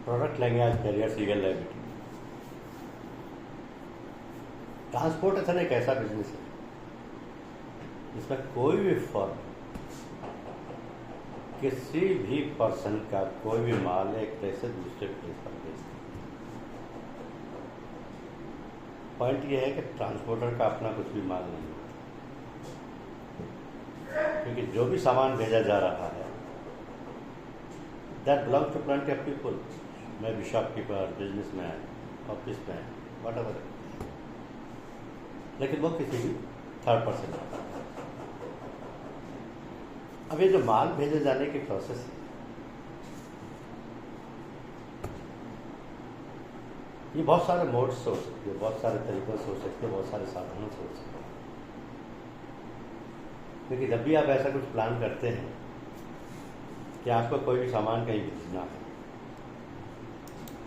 Product लेंगे आज career legal liability. Transportation एक ऐसा बिजनेस है जिसमें कोई भी फर्म किसी भी पर्सन का कोई भी माल एक प्लेस से दूसरे प्लेस पर भेजता है। पॉइंट ये है कि ट्रांसपोर्टर का अपना कुछ भी माल नहीं होता, क्योंकि जो भी सामान भेजा जा रहा है that belongs to plenty of people. मैं भी shopkeeper, businessman, office man, whatever, लेकिन वो किसी भी थर्ड पर्सन है। अब ये जो माल भेजे जाने की प्रोसेस है, ये बहुत सारे मोड्स से हो सकती है, बहुत सारे तरीकों से हो सकती है, बहुत सारे साधनों से हो सकती है। क्योंकि जब भी आप ऐसा कुछ प्लान करते हैं कि आपको कोई भी सामान कहीं भेजना है,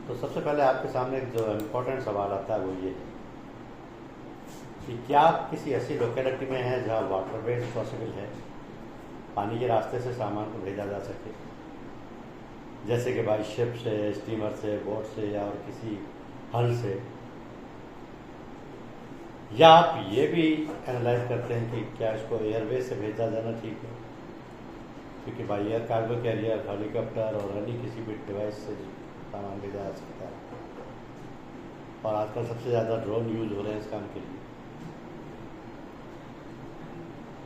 तो सबसे पहले आपके सामने एक जो इम्पोर्टेंट सवाल आता है वो ये है कि क्या आप किसी ऐसी लोकेलिटी में हैं जहाँ वाटरवेज पॉसिबल है, पानी के रास्ते से सामान को भेजा जा सके, जैसे कि बाई शिप से, स्टीमर से, बोट से या और किसी हल से। या आप ये भी एनालाइज करते हैं कि क्या इसको एयरवेज से भेजा जाना ठीक है, क्योंकि by air cargo carrier, helicopter और अन्य किसी भी डिवाइस से सामान भेजा जा सकता है। और आजकल सबसे ज़्यादा ड्रोन यूज हो रहे हैं इस काम के लिए।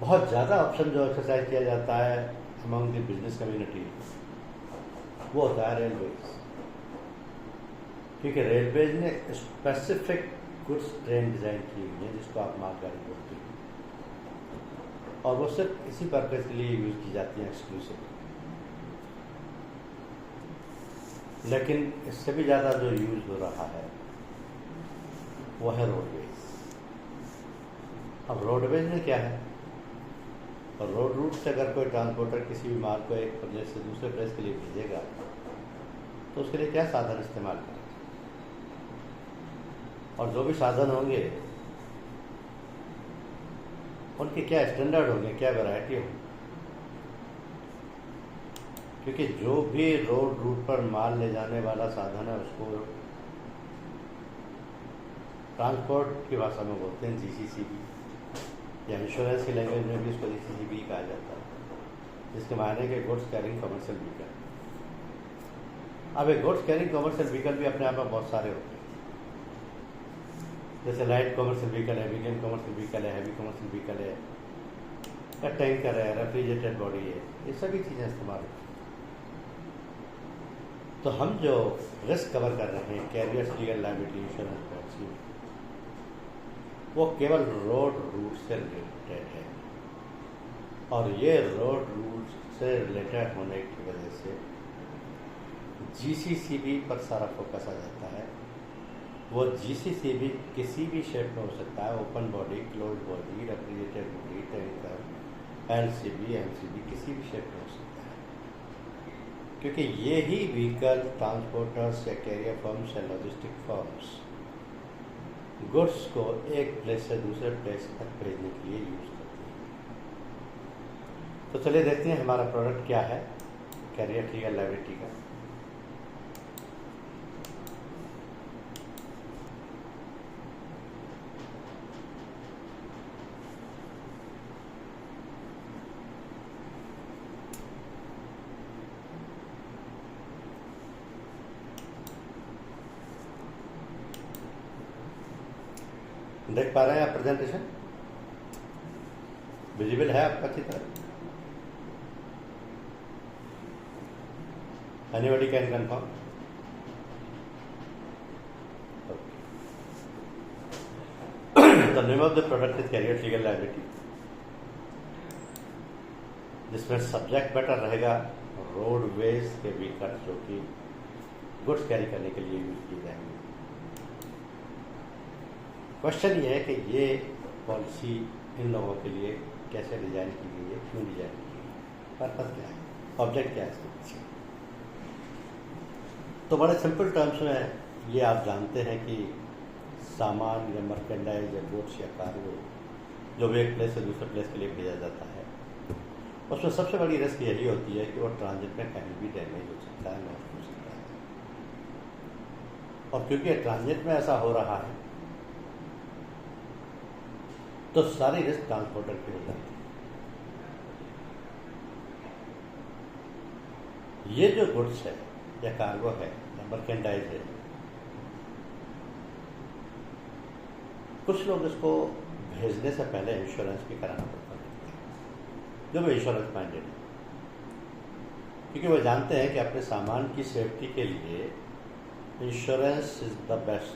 बहुत ज़्यादा ऑप्शन जो एक्सरसाइज किया जाता है अमंग द बिजनेस कम्युनिटी वो होता है रेलवेज, क्योंकि रेलवेज ने स्पेसिफिक गुड्स ट्रेन डिज़ाइन की हुई है जिसको आप मालगाड़ी बोलते हैं, और वो सिर्फ इसी पर्पज़ के लिए यूज़ की जाती हैं एक्सक्लूसिव। लेकिन इससे भी ज़्यादा जो यूज़ हो रहा है वो है रोडवेज। अब रोडवेज में क्या है, और रोड रूट से अगर कोई ट्रांसपोर्टर किसी भी माल को एक प्लेस से दूसरे प्लेस के लिए भेजेगा तो उसके लिए क्या साधन इस्तेमाल करें, और जो भी साधन होंगे उनके क्या स्टैंडर्ड होंगे, क्या वैरायटी होगी। क्योंकि जो भी रोड रूट पर माल ले जाने वाला साधन है उसको ट्रांसपोर्ट की भाषा में बोलते हैं जीसीसीबी, या इंश्योरेंस की लैंग्वेज में भी इसको जीसीसीबी कहा जाता है, जिसके मायने के गुड्स कैरिंग कमर्शियल व्हीकल। अब एक गुड्स कैरिंग कमर्शियल व्हीकल भी अपने आप में बहुत सारे होते हैं, जैसे लाइट कमर्शियल व्हीकल है, मीडियम कमर्शियल व्हीकल है, हैवी कमर्शियल व्हीकल है, या टैंकर है, रेफ्रिजरेटेड बॉडी है, ये सभी चीज़ें इस्तेमाल होती हैं। तो हम जो रिस्क कवर कर रहे हैं carriers legal liability insurance policy में, वो केवल रोड रूट से रिलेटेड है, और ये रोड रूट से रिलेटेड होने की वजह से जीसीसीबी पर सारा फोकस आ जाता है। वो जीसीसीबी किसी भी शेप में हो सकता है, open body, close body, refrigerated body, tanker, LCB, MCB, किसी भी शेप में हो सकता है, क्योंकि ये ही व्हीकल ट्रांसपोर्टर्स या कैरियर फर्म्स या लॉजिस्टिक फर्म्स गुड्स को एक प्लेस से दूसरे प्लेस तक भेजने के लिए यूज करते हैं। तो चलिए देखते हैं हमारा प्रोडक्ट क्या है कैरियर लीगल लायबिलिटी का। देख पा रहे हैं आप प्रेजेंटेशन? विजिबल है आपका अच्छी तरह? Anybody can confirm? The name of the product is carrier legal liability, जिसमें सब्जेक्ट मैटर रहेगा रोडवेज के व्हीकल जो कि गुड्स कैरी करने के लिए यूज किए जाएंगे। क्वेश्चन ये है कि ये पॉलिसी इन लोगों के लिए कैसे डिजाइन की गई है, क्यों डिजाइन की गई है, पर्पस क्या है, ऑब्जेक्ट क्या है इसके पीछे। तो बड़े सिंपल टर्म्स में ये आप जानते हैं कि सामान या मर्केंडाइज या गुड्स या कार्गो जो भी एक प्लेस से दूसरे प्लेस के लिए भेजा जाता है, उसमें सबसे बड़ी रिस्क यही होती है कि वो ट्रांजिट में कहीं भी डैमेज हो सकता है, नष्ट हो सकता है। और क्योंकि ट्रांजिट में ऐसा हो रहा है तो सारी रिस्क ट्रांसपोर्टर की हो जाती है। ये जो गुड्स है या कार्गो है या मर्केंडाइज है, कुछ लोग इसको भेजने से पहले इंश्योरेंस भी कराना पड़ता है, जो भी इंश्योरेंस माइंडेड है, क्योंकि वो जानते हैं कि अपने सामान की सेफ्टी के लिए insurance is the best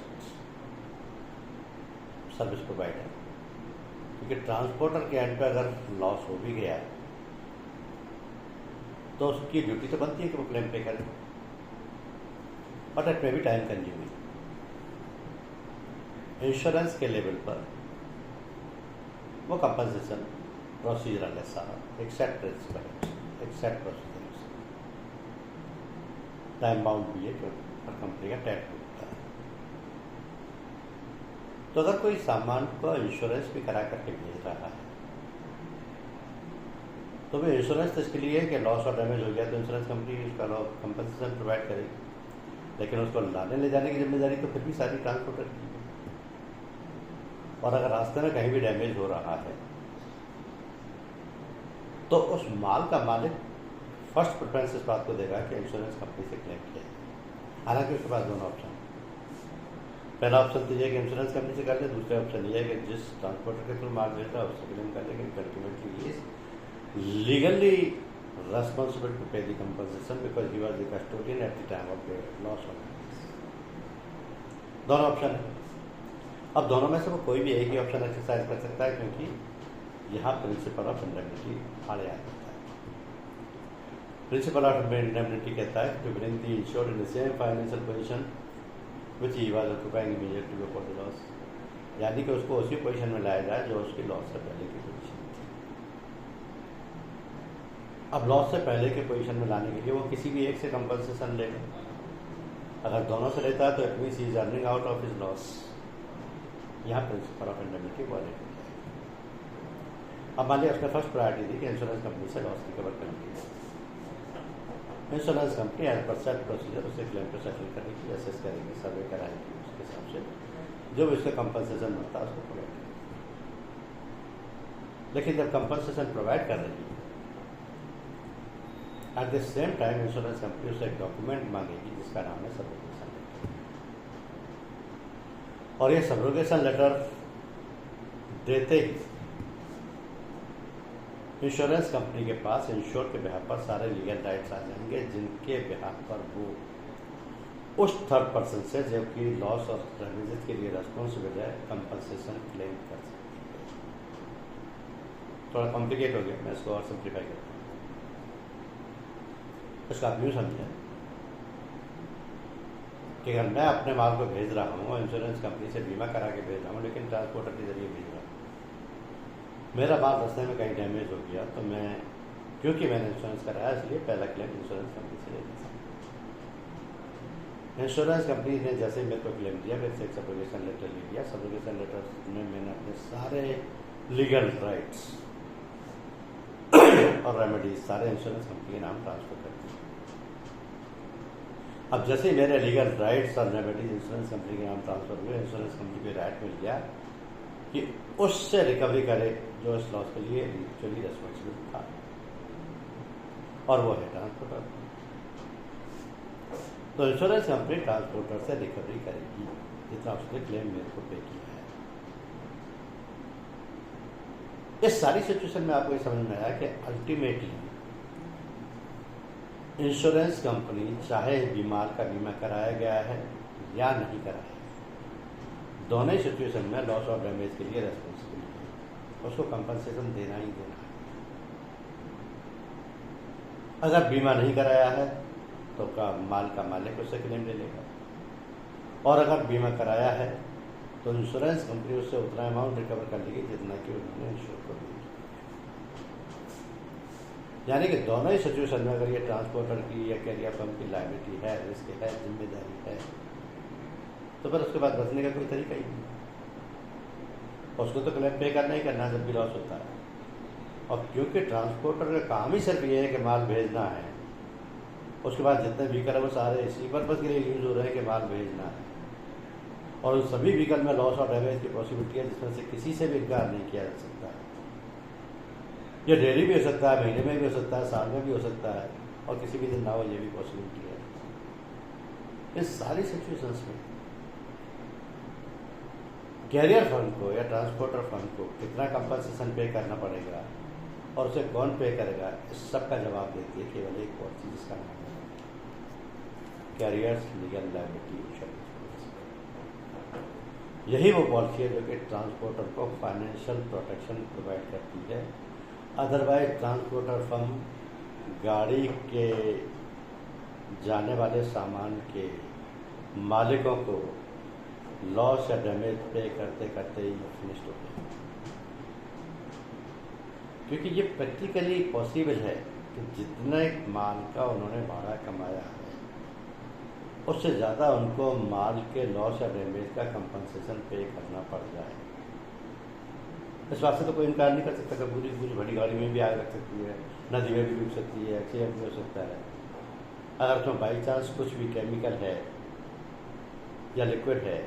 service provider. क्योंकि ट्रांसपोर्टर के एंड पे अगर लॉस हो भी गया तो उसकी ड्यूटी तो बनती है कि वो क्लेम पे करे, but it may be time consuming. Insurance के लेवल पर वो कंपनसेशन प्रोसीजरल है सारा, एक सेट प्रिंसिपल है, एक सेट प्रोसीजर है, टाइम बाउंड भी है जो हर कंपनी का टैग होता है। तो अगर कोई सामान को इंश्योरेंस भी करा करके भेज रहा है तो वो इंश्योरेंस तो इसके लिए है कि लॉस और डैमेज हो गया तो इंश्योरेंस कंपनी उसका कंपनसेशन प्रोवाइड करेगी, लेकिन उसको लाने ले जाने की जिम्मेदारी तो फिर भी सारी ट्रांसपोर्टर की है। और अगर रास्ते में कहीं भी डैमेज हो रहा है तो उस माल का मालिक फर्स्ट प्रेफरेंस इस बात को देगा कि इंश्योरेंस कंपनी से क्लेम किया। हालांकि उसके पास दोनों ऑप्शन, पहला ऑप्शन तो यह कि इंश्योरेंस कंपनी से कर ले, दूसरा ऑप्शन यह है कि जिस ट्रांसपोर्टर के थ्रू माल भेज रहा है उससे क्लेम कर लेकिन ultimately legally responsible to pay the compensation because he was the custodian at the time of the loss of business। दोनों ऑप्शन है। अब दोनों में से वो कोई भी एक ही ऑप्शन एक्सरसाइज कर सकता है, क्योंकि यहाँ प्रिंसिपल ऑफ इंडेमनिटी आड़े आ जाता है। प्रिंसिपल ऑफ इंडेमनिटी कहता है to bring the insured in the same financial position which he was occupying immediately before the loss, यानी कि उसको उसी पोजीशन में लाया जाए जो उसकी लॉस से पहले की पोजीशन। अब लॉस से पहले के पोजीशन में लाने के लिए वो किसी भी एक से कंपनसेशन लेगा। अगर दोनों से लेता है तो it means he is earning out of his loss. यहाँ प्रिंसिपल ऑफ इंडेमनिटी वायलेट हो जाएगा। अब मान लिया उसने फर्स्ट प्रायोरिटी दी कि इंश्योरेंस कंपनी से लॉस रिकवर करनी है। Insurance company as per set procedure उसे क्लेम पे सेटल करेगी, असेस करेगी, सर्वे कराएगी, उसके हिसाब से जो भी उसका कंपनसेशन बनता है उसको प्रोवाइड करेगी। लेकिन जब कंपनसेशन प्रोवाइड कर रही है at the same time insurance company उससे एक डॉक्यूमेंट मांगेगी जिसका नाम है सब्रोगेशन लेटर। और ये सब्रोगेशन लेटर देते ही इंश्योरेंस कंपनी के पास इंश्योर के बिहाफ पर सारे लीगल राइट्स आ जाएंगे जिनके बिहाफ पर वो उस थर्ड पर्सन से जबकि लॉस और डैमेजेस के लिए रेस्पॉन्सिबल है कंपनसेशन क्लेम कर सकती है। थोड़ा कॉम्प्लिकेट हो गया, मैं इसको और सिंप्लीफाई करता हूँ। इसका आप यूँ समझें कि अगर मैं अपने माल को भेज रहा हूँ और इंश्योरेंस कंपनी से बीमा करा के भेज रहा हूँ लेकिन ट्रांसपोर्टर के जरिए भेज रहा हूँ, मेरा माल रास्ते में कहीं डैमेज हो गया तो मैं क्योंकि मैंने इंश्योरेंस कराया इसलिए पहला क्लेम इंश्योरेंस कंपनी से ले सकता हूँ। इंश्योरेंस कंपनी ने जैसे मेरे को क्लेम दिया मेरे से एक सब्रोगेशन लेटर ले लिया। सब्रोगेशन लेटर में मैंने अपने सारे लीगल राइट्स और रेमेडीज सारे इंश्योरेंस कंपनी के नाम ट्रांसफर कर दिए। अब जैसे मेरे लीगल राइट्स और रेमेडीज इंश्योरेंस कंपनी के नाम ट्रांसफर हुए, इंश्योरेंस कंपनी को राइट मिल गया कि उससे रिकवरी करे जो इस लॉस के लिए एक्चुअली रेस्पॉन्सिबल था, और वो है ट्रांसपोर्टर। तो इंश्योरेंस कंपनी ट्रांसपोर्टर से रिकवरी करेगी जितना उसने क्लेम मेरे को पे किया है। इस सारी सिचुएशन में आपको ये समझ में आया कि अल्टीमेटली इंश्योरेंस कंपनी चाहे बीमार का बीमा कराया गया है या नहीं कराया है, दोनों ही सिचुएशन में लॉस और डैमेज के लिए रेस्पॉन्सिबल है, उसको कंपनसेशन देना ही देना है। अगर बीमा नहीं कराया है तो माल का मालिक उससे क्लेम ले लेगा, और अगर बीमा कराया है तो इंश्योरेंस कंपनी उससे उतना अमाउंट रिकवर कर लेगी जितना कि उन्होंने इंश्योर कर दिया। यानी कि दोनों ही सिचुएशन में अगर ये ट्रांसपोर्टर की या कैरियर फर्म की लायबिलिटी है, रिस्क है, जिम्मेदारी है, तो फिर उसके बाद बचने का कोई तरीका ही नहीं। उसको तो क्लेम पे करना ही करना जब भी लॉस होता है। और क्योंकि ट्रांसपोर्टर का काम ही सिर्फ ये है कि माल भेजना है, उसके बाद जितने व्हीकल है वो सारे इसी पर्पज़ के लिए यूज़ हो रहे हैं कि माल भेजना है, और उन सभी व्हीकल में लॉस और डैमेज की पॉसिबिलिटी है जिसमें से किसी से भी इनकार नहीं किया जा सकता है। ये डेली भी हो सकता है, महीने में भी हो सकता है, साल में भी हो सकता है, और किसी भी दिन ना हो, ये भी पॉसिबिलिटी है। इस सारी सिचुएशंस में कैरियर फर्म को या ट्रांसपोर्टर फर्म को कितना कंपनसेशन पे करना पड़ेगा और उसे कौन पे करेगा, इस सब का जवाब देती है केवल एक पॉलिसी जिसका नाम है carriers legal liability insurance policy. यही वो पॉलिसी है जो कि ट्रांसपोर्टर को फाइनेंशियल प्रोटेक्शन प्रोवाइड करती है। अदरवाइज ट्रांसपोर्टर फर्म गाड़ी के जाने वाले सामान के मालिकों को लॉस या डैमेज पे करते करते ही फिनिश्ड होते हैं, क्योंकि ये प्रैक्टिकली पॉसिबल है कि जितने माल का उन्होंने भाड़ा कमाया है उससे ज़्यादा उनको माल के लॉस या डैमेज का कंपनसेशन पे करना पड़ जाए। इस बात से तो कोई इनकार नहीं कर सकता कि पूरी पूरी बड़ी गाड़ी में भी आग लग सकती है, नदी में भी डूब सकती है, एक्सीडेंट भी हो सकता है। अगर उसमें बाई चांस कुछ भी केमिकल है या लिक्विड है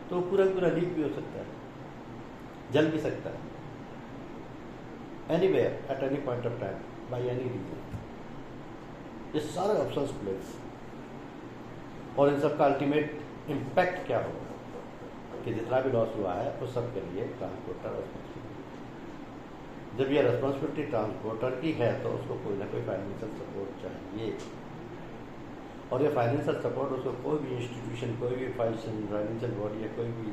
तो पूरा पूरा लीक भी हो सकता है, जल भी सकता है, anywhere at any point of time by any reason. ये सारे ऑप्शंस प्लेस और इन सब का अल्टीमेट इम्पैक्ट क्या होगा कि जितना भी लॉस हुआ है उस सब के लिए ट्रांसपोर्टर रिस्पॉन्सिबिलिटी। जब ये रिस्पॉन्सिबिलिटी ट्रांसपोर्टर की है तो उसको कोई ना कोई फाइनेंशियल सपोर्ट चाहिए, और ये फाइनेंशियल सपोर्ट उसको कोई भी इंस्टीट्यूशन, कोई भी फाइनेंशियल बॉडी या कोई भी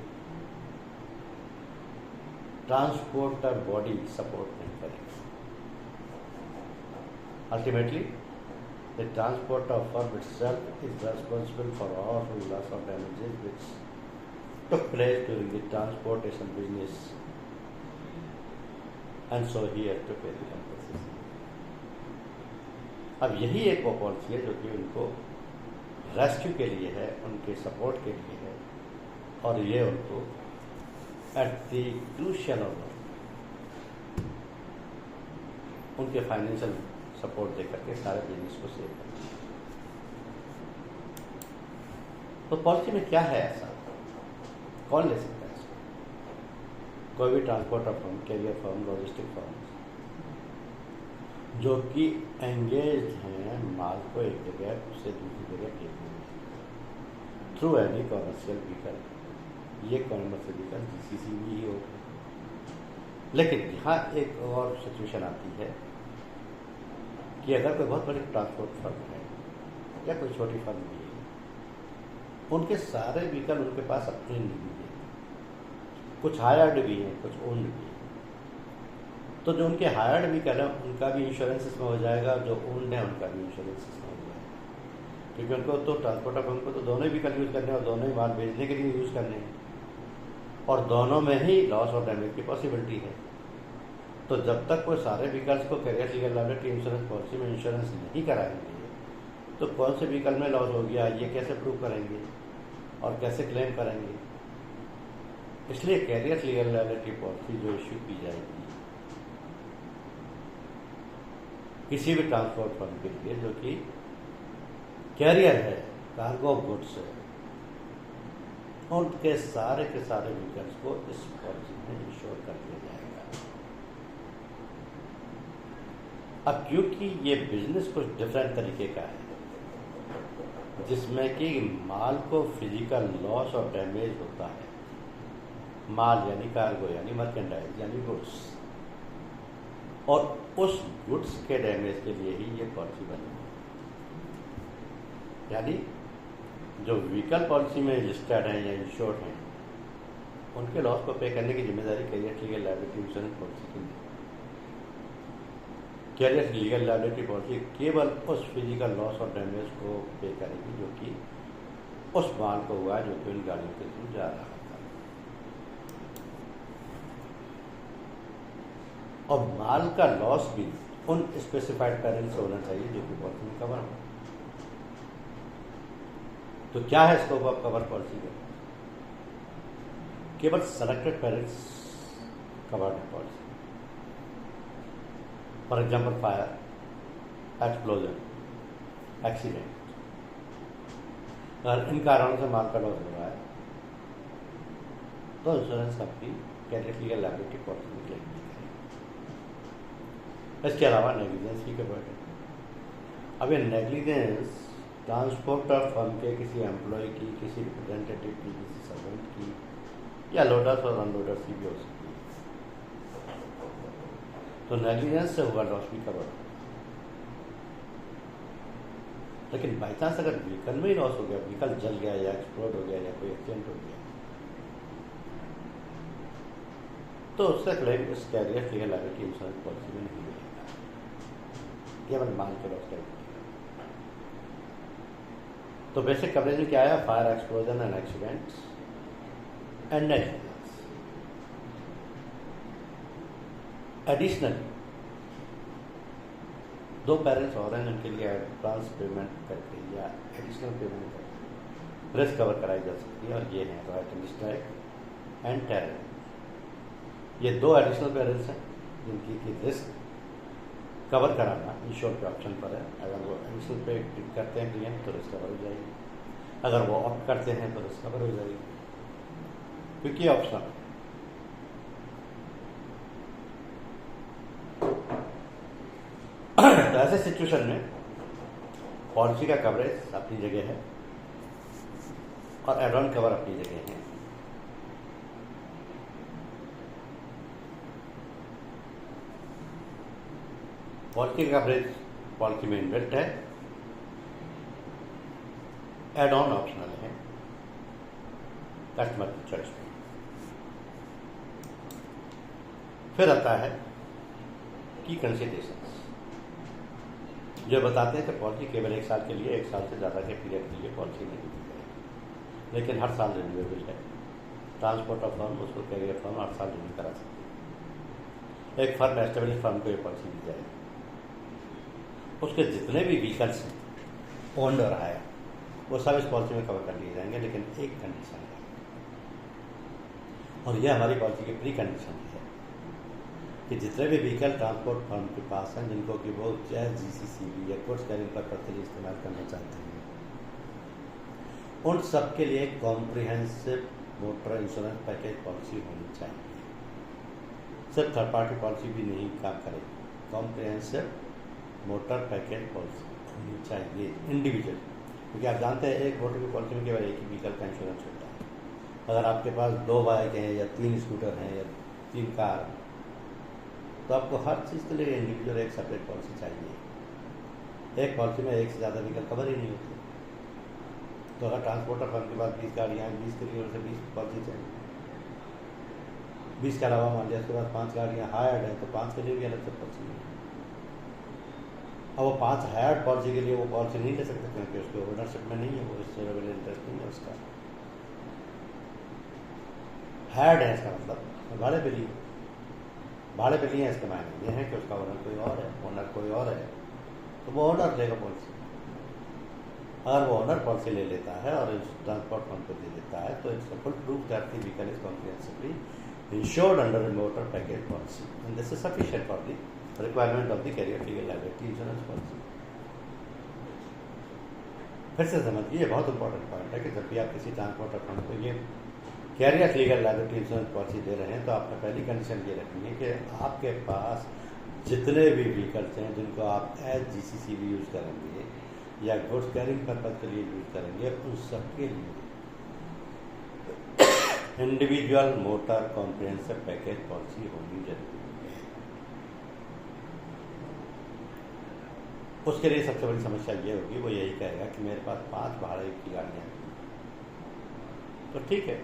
ट्रांसपोर्टर बॉडी सपोर्ट नहीं करेगी। Ultimately the transporter firm itself is responsible for all loss or damages which took place during the transportation business, and so he has to pay the compensation. अब यही एक वो policy है जो कि उनको रेस्क्यू के लिए है, उनके सपोर्ट के लिए है, और ये उनको एट द क्रूशियल ऑवर उनके फाइनेंशियल सपोर्ट देकर के सारे बिजनेस को सेव करना। तो पॉलिसी में क्या है ऐसा, कौन ले सकता है इसको? कोई भी transporter firm, carrier firm, logistic firm जो कि एंगेज हैं माल को एक जगह से दूसरी जगह भेजने में थ्रू एनी कॉमर्शियल व्हीकल। ये कॉमर्शियल व्हीकल जीसीसी भी ही होगा। लेकिन यहाँ एक और सिचुएशन आती है कि अगर कोई बहुत बड़ी ट्रांसपोर्ट फर्म है या कोई छोटी फर्म भी है, उनके सारे व्हीकल उनके पास अपने नहीं है, कुछ हायर्ड भी हैं, कुछ ओन्ड भी हैं। तो जो उनके हायर्ड व्हीकल है उनका भी इंश्योरेंस इसमें हो जाएगा, जो ओन्ड है उनका भी इंश्योरेंस इसमें हो जाएगा, क्योंकि उनको तो ट्रांसपोर्टर फर्म को तो दोनों ही व्हीकल यूज़ करने हैं और दोनों ही माल भेजने के लिए यूज़ करने हैं, और दोनों में ही लॉस और डैमेज की पॉसिबिलिटी है। तो जब तक वो सारे व्हीकल्स को carrier legal liability insurance policy में इंश्योरेंस नहीं कराएंगे तो कौन से व्हीकल में लॉस हो गया ये कैसे प्रूव करेंगे और कैसे क्लेम करेंगे? इसलिए कैरियर लीगल लायबिलिटी पॉलिसी जो इश्यू की जाएगी किसी भी ट्रांसपोर्ट फर्म के लिए जो कि कैरियर है, कार्गो ऑफ गुड्स है, उनके सारे के सारे व्हीकल्स को इस पॉलिसी में इंश्योर कर दिया जाएगा। अब क्योंकि ये बिजनेस कुछ डिफरेंट तरीके का है जिसमें कि माल को फिजिकल लॉस और डैमेज होता है, माल यानी कार्गो यानी मर्केंडाइज यानी गुड्स, और उस गुड्स के डैमेज के लिए ही ये पॉलिसी बनी। यानी जो व्हीकल पॉलिसी में लिस्टेड हैं या इंश्योर्ड हैं उनके लॉस को पे करने की जिम्मेदारी carrier legal liability insurance policy की नहीं। कैरियर लीगल लायबिलिटी पॉलिसी केवल उस फिजिकल लॉस और डैमेज को पे करेगी जो कि उस माल को हुआ जो कि उन गाड़ियों के थ्रू जा रहा था, और माल का लॉस भी उन स्पेसिफाइड पेरेंट से होना चाहिए जो कि पॉलिसी में कवर हो। तो क्या है स्कोप ऑफ कवर पॉलिसी में? केवल सेलेक्टेड पेरेंट्स कवर्ड है policy. For example fire, explosion, accident, अगर इन कारणों से माल का लॉस हो रहा है तो insurance company carrier legal liability policy में क्लेम नहीं करेगी। इसके अलावा नेग्लिजेंस भी कवर्ड है। अब ये नेग्लिजेंस ट्रांसपोर्टर फर्म के किसी एम्प्लॉय की, किसी रिप्रेजेंटेटिव की, किसी सर्वेंट की, या लोडर्स और अनलोडर्स की भी हो सकती है। तो नेग्लिजेंस से हुआ लॉस भी कवर हो। लेकिन बाई चांस अगर व्हीकल में ही लॉस हो गया, व्हीकल जल गया या एक्सप्लोड हो गया या कोई एक्सीडेंट हो गया, तो उसका क्लेम इस carrier legal liability insurance policy में नहीं मिलेगा, केवल माल के लॉस का ही। तो बेसिक कवरेज में क्या है? Fire, explosion and accidents and negligence. Additionally 2 parents और हैं जिनके लिए एडवांस पेमेंट करके या एडिशनल पेमेंट करके रिस्क कवर कराई जा सकती है, और ये हैं right and strike and terror. ये 2 एडिशनल पेरेंट्स हैं जिनकी रिस्क कवर कराना इंश्योर के ऑप्शन पर है। अगर वो एडिशनल पे क्लिक करते हैं क्लिएंट तो रिस्क कवर हो जाएगी, अगर वो ऑप्ट करते हैं तो रिस्क कवर हो जाएगी, क्योंकि ऑप्शनल। तो ऐसे सिचुएशन में पॉलिसी का कवरेज अपनी जगह है और एड ऑन कवर अपनी जगह है। पॉलिसी का कवरेज पॉलिसी में इनबिल्ट है, एड ऑन ऑप्शनल है, कस्टमर की चॉइस में। फिर आता है की कंसिडरेशंस, जो बताते हैं कि पॉलिसी केवल 1 साल के लिए, 1 साल से ज़्यादा के पीरियड के लिए पॉलिसी नहीं दी जाएगी, लेकिन हर साल रिन्यूएबल है। ट्रांसपोर्टर फर्म उसको कैरियर फर्म हर साल रिन्यू करा सकती है। एक फर्म एस्टेब्लिश फर्म को ये पॉलिसी दी जाएगी, उसके जितने भी व्हीकल्स हैं ओनर आया वो सब इस पॉलिसी में कवर कर लिए जाएंगे, लेकिन एक कंडीशन है, और यह हमारी पॉलिसी की प्री कंडीशन है कि जितने भी व्हीकल ट्रांसपोर्ट फर्म के पास हैं जिनको कि वो चाहे जीसीसीबी या गुड्स कैरिंग पर्पज के लिए इस्तेमाल करना चाहते हैं, उन सब के लिए comprehensive motor insurance package policy होनी चाहिए। सिर्फ थर्ड पार्टी पॉलिसी भी नहीं काम करेगी, कॉम्प्रिहेंसिव मोटर पैकेज पॉलिसी होनी चाहिए इंडिविजुअल, क्योंकि आप जानते हैं एक मोटर की पॉलिसी में केवल एक ही व्हीकल का इंश्योरेंस होता है। अगर आपके पास 2 बाइक हैं या 3 स्कूटर हैं या 3 कार, तो आपको हर चीज़ के लिए इंडिविजुअल एक सेपरेट पॉलिसी चाहिए। एक पॉलिसी में एक से ज़्यादा व्हीकल कवर ही नहीं होते। तो अगर ट्रांसपोर्टर फर्म के पास 20 गाड़ियाँ हैं, 20 के लिए उसे 20 पॉलिसी चाहिए। 20 के अलावा मान लिया उसके पास 5 गाड़ियाँ हायर्ड हैं, तो 5 के लिए भी अलग से पॉलिसी है। अब वो 5 हायर्ड पॉलिसी के लिए वो पॉलिसी नहीं ले सकते क्योंकि उसके ओनरशिप में नहीं है, वो शेयरेबल इंटरेस्ट नहीं है उसका। हायर्ड है इसका मतलब भाड़े पे लिए, भाड़े पे लिए इसके मायने ये है कि उसका ओनर कोई और है, ओनर कोई और है, तो वो ओनर लेगा पॉलिसी। अगर वो ओनर पॉलिसी ले लेता है और ट्रांसपोर्ट फर्म को दे देता है तो it's full proof that the vehicle is comprehensively insured under a motor package policy and this is sufficient for the requirement of the carrier legal liability insurance policy। फिर से समझिए, ये बहुत इंपॉर्टेंट पॉइंट है कि जब भी आप किसी ट्रांसपोर्टर फर्म को ये carrier legal liability insurance policy दे रहे हैं तो आपने पहली कंडीशन ये रखनी है कि आपके पास जितने भी व्हीकल्स हैं जिनको आप एज जीसीसीबी यूज़ करेंगे या गुड्स कैरिंग पर्पज के लिए यूज़ करेंगे, उन सबके लिए individual motor comprehensive package policy होनी जरूरी है। उसके लिए सबसे बड़ी समस्या ये होगी, वो यही कहेगा कि मेरे पास 5 भाड़े की गाड़ियाँ हैं, तो ठीक है,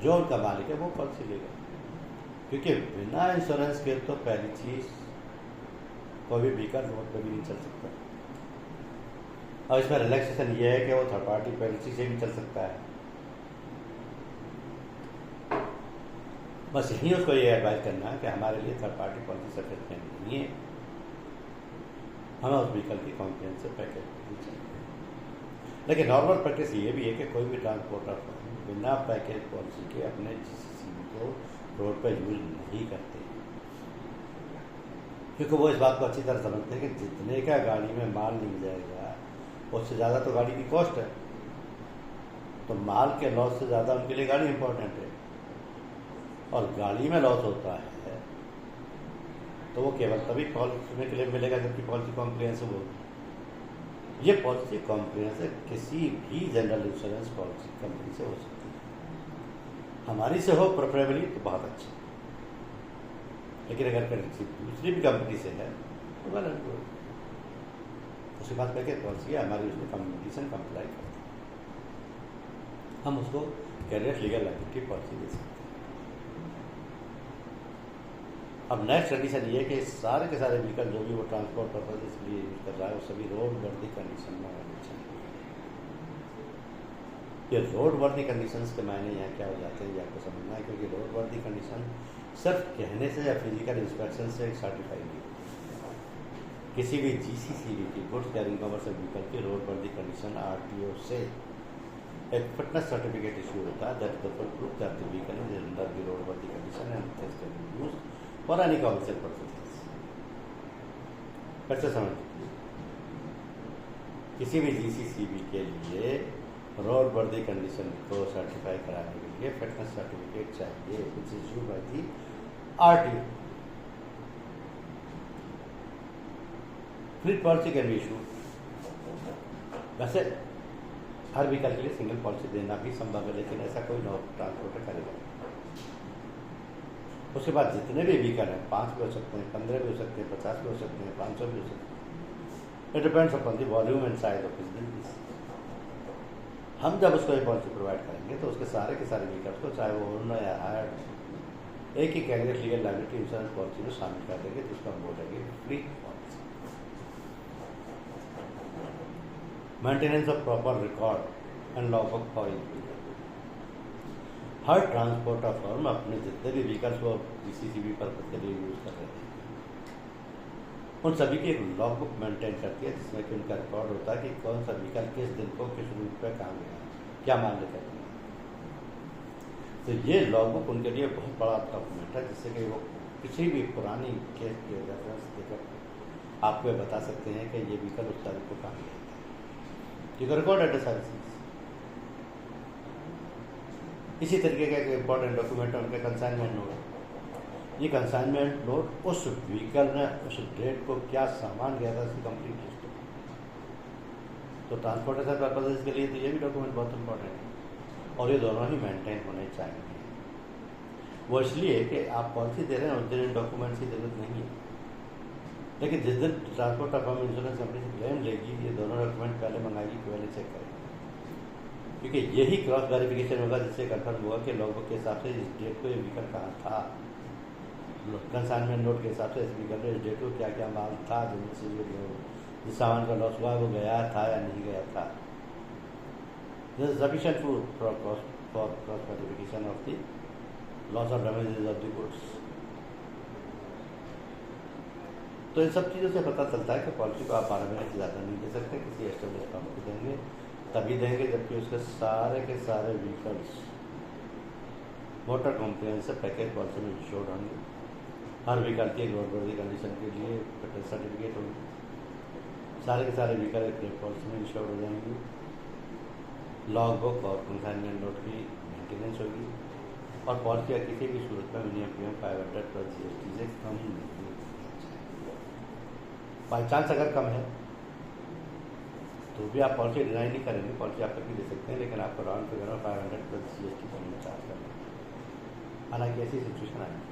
जो उनका मालिक है वो पॉलिसी लेगा, क्योंकि बिना इंश्योरेंस के तो पहली चीज़ कोई भी व्हीकल रोड पर भी नहीं चल सकता। और इसमें रिलैक्सेशन ये है कि वो थर्ड पार्टी पॉलिसी से भी चल सकता है। बस यही उसको ये एडवाइस करना है कि हमारे लिए थर्ड पार्टी पॉलिसी सफिशिएंट नहीं है, हमें उस व्हीकल की कॉम्प्रिहेंसिव पैकेज चाहिए। लेकिन नॉर्मल प्रैक्टिस ये भी है कि कोई भी ट्रांसपोर्टर बिना पैकेज पॉलिसी के अपने जीसीसीबी को रोड पर यूज नहीं करते, क्योंकि वो इस बात को अच्छी तरह समझते हैं कि जितने का गाड़ी में माल मिल जाएगा उससे ज़्यादा तो गाड़ी की कॉस्ट है। तो माल के लॉस से ज़्यादा उनके लिए गाड़ी इंपॉर्टेंट है, और गाड़ी में लॉस होता है तो वो केवल तभी पॉलिसी में क्लेम मिलेगा जबकि पॉलिसी कॉम्प्रिहेंसिव होगी। ये पॉलिसी कॉम्प्रिहेंसिव किसी भी जनरल इंश्योरेंस पॉलिसी कंपनी से हो सकती है। हमारी से हो प्रेफरेबली तो बहुत अच्छा, लेकिन अगर किसी दूसरी भी कंपनी से है तो वेल एंड गुड। उसके बाद पैकेज पॉलिसी है हमारी, उसमें कंपटीशन कंप्लाई करती है, हम उसको कैरियर लीगल लायबिलिटी पॉलिसी दे सकते हैं। अब नेक्स्ट कंडीशन ये है कि सारे के सारे व्हीकल जो भी वो ट्रांसपोर्ट पर्पज इसलिए यूज कर रहा है वो सभी रोड वर्दी कंडीशन में होने चाहिए। ये रोड वर्दी कंडीशंस के मायने यहाँ क्या हो जाते हैं ये आपको समझना है, क्योंकि रोड वर्दी कंडीशन सिर्फ कहने से या फिजिकल इंस्पेक्शन से सर्टिफाई नहीं होती। किसी भी GCCB की गुड्स कैरिंग कमर्शियल व्हीकल की रोड वर्दी कंडीशन RTO से एक फिटनेस सर्टिफिकेट इशू होता है, that the proof that the vehicle is under the roadworthy condition and can be used for any commercial purposes. कैसे समझ, किसी भी GCCB के लिए रोड वर्दी कंडीशन को सर्टिफाई कराने के लिए फिटनेस सर्टिफिकेट चाहिए, which is issued by the RTO। Fleet policy can be issued. वैसे हर व्हीकल के लिए सिंगल पॉलिसी देना भी संभव है, लेकिन ऐसा कोई ट्रांसपोर्टर करेगा। उसके बाद जितने भी व्हीकल हैं 5 भी हो सकते हैं, 15 भी हो सकते हैं, 50 भी हो सकते हैं, 500 भी हो सकते हैं। It depends upon the volume and size of his business. हम जब उसको ये पॉलिसी प्रोवाइड करेंगे तो उसके सारे के सारे व्हीकल्स को, चाहे वो ओनर या हायर्ड, एक ही carrier legal liability insurance policy में शामिल कर देंगे, जिसको हम बोलेंगे fleet policy. Maintenance of proper record and logbook for each vehicle. हर ट्रांसपोर्टर फर्म अपने जितने भी व्हीकल्स को GCCB पर्पज के लिए यूज कर रहे हैं उन सभी की एक लॉगबुक मेंटेन करती है, जिसमें कि उनका रिकॉर्ड होता है कि कौन सा व्हीकल किस दिन को किस रूट पर काम गया, क्या मान लेकर गया। तो ये लॉगबुक उनके लिए बहुत बड़ा डॉक्यूमेंट है, जिससे कि वो किसी भी पुरानी केस के रेफरेंस देकर आपको ये बता सकते हैं कि ये व्हीकल उस तारीख को काम गया। ये रिकॉर्ड है सारी चीज। इसी तरीके का एक इम्पॉर्टेंट डॉक्यूमेंट है उनका कंसाइनमेंट नोट। ये कंसाइनमेंट नोट उस व्हीकल में उस डेट को क्या सामान गया था उसकी कंप्लीट लिस्ट है। तो ट्रांसपोर्टेशन पर्पजेज के लिए तो ये भी डॉक्यूमेंट बहुत इंपॉर्टेंट है, और ये दोनों ही मेंटेन होने चाहिए। वो इसलिए कि आप पॉलिसी दे रहे हैं उस दिन इन डॉक्यूमेंट्स की जरूरत नहीं है, लेकिन जिस दिन ट्रांसपोर्ट फर्म इंश्योरेंस कंपनी से क्लेम लेगी ये दोनों डॉक्यूमेंट पहले मंगाएगी, पहले चेक करेगी, क्योंकि यही क्रॉस वेरिफिकेशन होगा जिससे कंफर्म होगा कि लॉगबुक के हिसाब से इस डेट को ये व्हीकल कहाँ था, कंसाइनमेंट नोट के हिसाब से इस व्हीकल में इस डेट को क्या क्या माल था, जिस सामान का लॉस हुआ वो गया था या नहीं गया था। This is sufficient for cross verification of the loss और डैमेजेस ऑफ द गुड्स। तो इन सब चीज़ों से पता चलता है कि पॉलिसी को आप 12 महीने से ज़्यादा नहीं दे सकते, किसी एस्टेब्लिश फर्म को देंगे तभी देंगे जबकि उसके सारे के सारे vehicles motor comprehensive package policy में इंश्योर्ड होंगे। हर व्हीकल की एक रोड वर्दी कंडीशन के लिए फिटनेस सर्टिफिकेट होगी, सारे के सारे व्हीकल एक पॉलिसी में इंश्योर्ड हो जाएंगे, लॉग बुक और कंसाइनमेंट नोट की मेंटेनेंस होगी, और पॉलिसी या किसी भी सूरत में मिनिमम प्रीमियम 500 प्लस GST से कम नहीं। बाई चांस अगर कम है तो भी आप पॉलिसी डिजाइन नहीं करेंगे, पॉलिसी आप तभी दे सकते हैं, लेकिन आपको राउंड फिगर में 500 प्लस GST कम चार्ज करना है। हालांकि ऐसी सिचुएशन आएगी।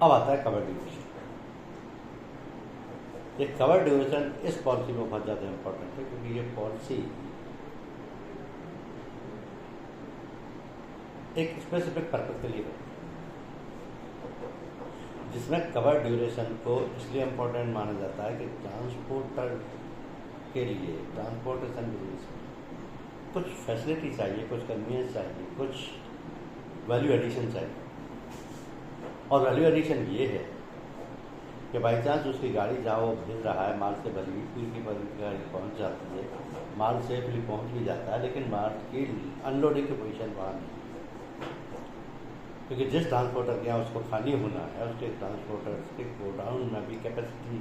अब आता है कवर ड्यूरेशन। ये कवर ड्यूरेशन इस पॉलिसी में बहुत ज़्यादा इंपॉर्टेंट है, क्योंकि ये पॉलिसी एक स्पेसिफिक पर्पज के लिए है, जिसमें कवर ड्यूरेशन को इसलिए इम्पोर्टेंट माना जाता है कि ट्रांसपोर्टर के लिए ट्रांसपोर्टेशन बिजनेस में कुछ फैसिलिटी चाहिए, कुछ कन्वीनियंस चाहिए, कुछ वैल्यू एडिशन चाहिए। और वैल्यू एडिशन ये है कि बाई चांस उसकी गाड़ी जहाँ वो भेज रहा है माल से भरी हुई की गाड़ी पहुँच जाती है, माल सेफली पहुँच भी जाता है, लेकिन माल की अनलोडिंग की पोजीशन वहाँ नहीं। क्योंकि जिस ट्रांसपोर्टर के यहाँ उसको खाली होना है उसके ट्रांसपोर्टर के गोडाउन में भी कैपेसिटी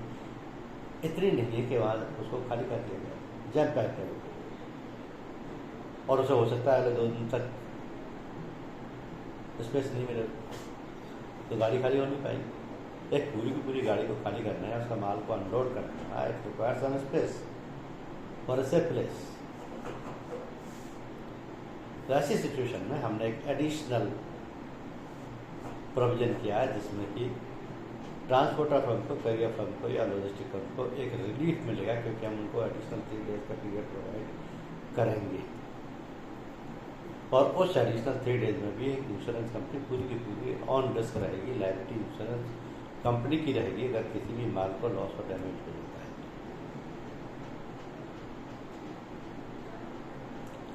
इतनी नहीं है कि वहाँ उसको खाली कर दिया जाए, जैम पैक है और उसे हो सकता है अगले 2 दिन तक स्पेस नहीं मिलेगा, तो गाड़ी खाली हो नहीं पाएगी। एक पूरी की पूरी गाड़ी को खाली करना है, उसका माल को अनलोड करना है, इट रिक्वायर्स सम स्पेस और अ सेफ प्लेस। तो ऐसी सिचुएशन में हमने एक एडिशनल प्रोविजन किया है जिसमें कि ट्रांसपोर्टर फर्म को, करियर फर्म को या लॉजिस्टिक फर्म को एक रिलीफ मिलेगा, क्योंकि हम उनको एडिशनल 3 डेज का पीरियड प्रोवाइड करेंगे। और उस एडिशनल 3 डेज में भी एक इंश्योरेंस कंपनी पूरी की पूरी ऑन रिस्क रहेगी, लायबिलिटी इंश्योरेंस कंपनी की रहेगी अगर किसी भी माल को लॉस और डैमेज हो जाता है।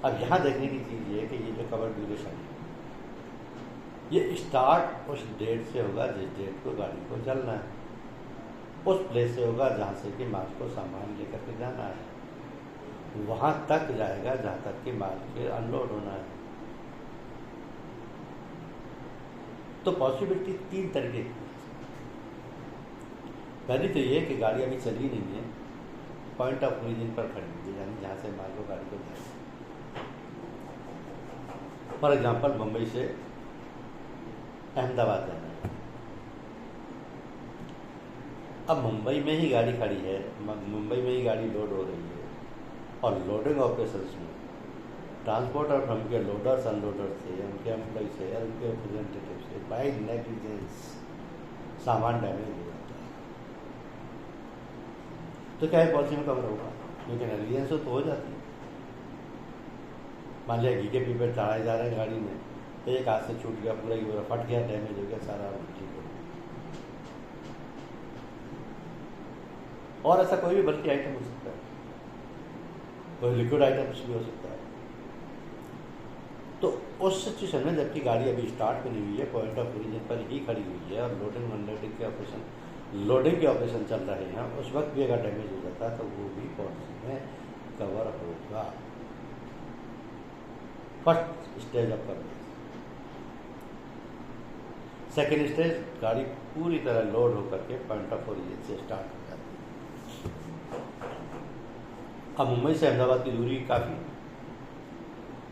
अब यहाँ देखने की चीज़ ये है कि ये जो कवर ड्यूरेशन है ये स्टार्ट उस डेट से होगा जिस डेट को गाड़ी को चलना है, उस प्लेस से होगा जहाँ से कि माल को सामान लेकर के जाना है, वहाँ तक जाएगा जहाँ तक कि माल के अनलोड होना है। तो पॉसिबिलिटी 3 तरीके की। पहली तो ये कि गाड़ी अभी चली नहीं है, पॉइंट ऑफ ओरिजिन पर खड़ी है, यानी जहाँ से माल को गाड़ी को जाए। फॉर एग्जाम्पल मुंबई से अहमदाबाद जाना है, अब मुंबई में ही गाड़ी खड़ी है, मुंबई में ही गाड़ी लोड हो रही है और लोडिंग ऑपरेशंस में ट्रांसपोर्टर फर्म के लोडर्स अनलोडर्स से, उनके एम्प्लॉई से या उनके रिप्रेजेंटेटिव से बाय नेग्लिजेंस सामान डैमेज हो जाता है, तो क्या है पॉलिसी में कवर होगा? क्योंकि नेग्लिजेंस तो हो जाती है। मान लिया घी के पीपे चढ़ाए जा रहे हैं गाड़ी में, एक हाथ से छूट गया, पूरा की पूरा फट गया, डैमेज हो गया सारा, ठीक हो। और ऐसा कोई भी बल्कि आइटम हो सकता है, कोई लिक्विड आइटम्स भी हो सकता है। तो उस सिचुएशन में जबकि गाड़ी अभी स्टार्ट भी नहीं हुई है, पॉइंट ऑफ ओरिजिन पर ही खड़ी हुई है और लोडिंग अनलोडिंग के ऑपरेशन चल रहे हैं, उस वक्त भी अगर डैमेज हो जाता है तो वो भी पॉलिसी में कवर होगा। First stage of coverage. Second stage, गाड़ी पूरी तरह लोड होकर के पॉइंट ऑफ ओरिजिन से स्टार्ट हो जाती है। अब मुंबई से अहमदाबाद की दूरी काफ़ी,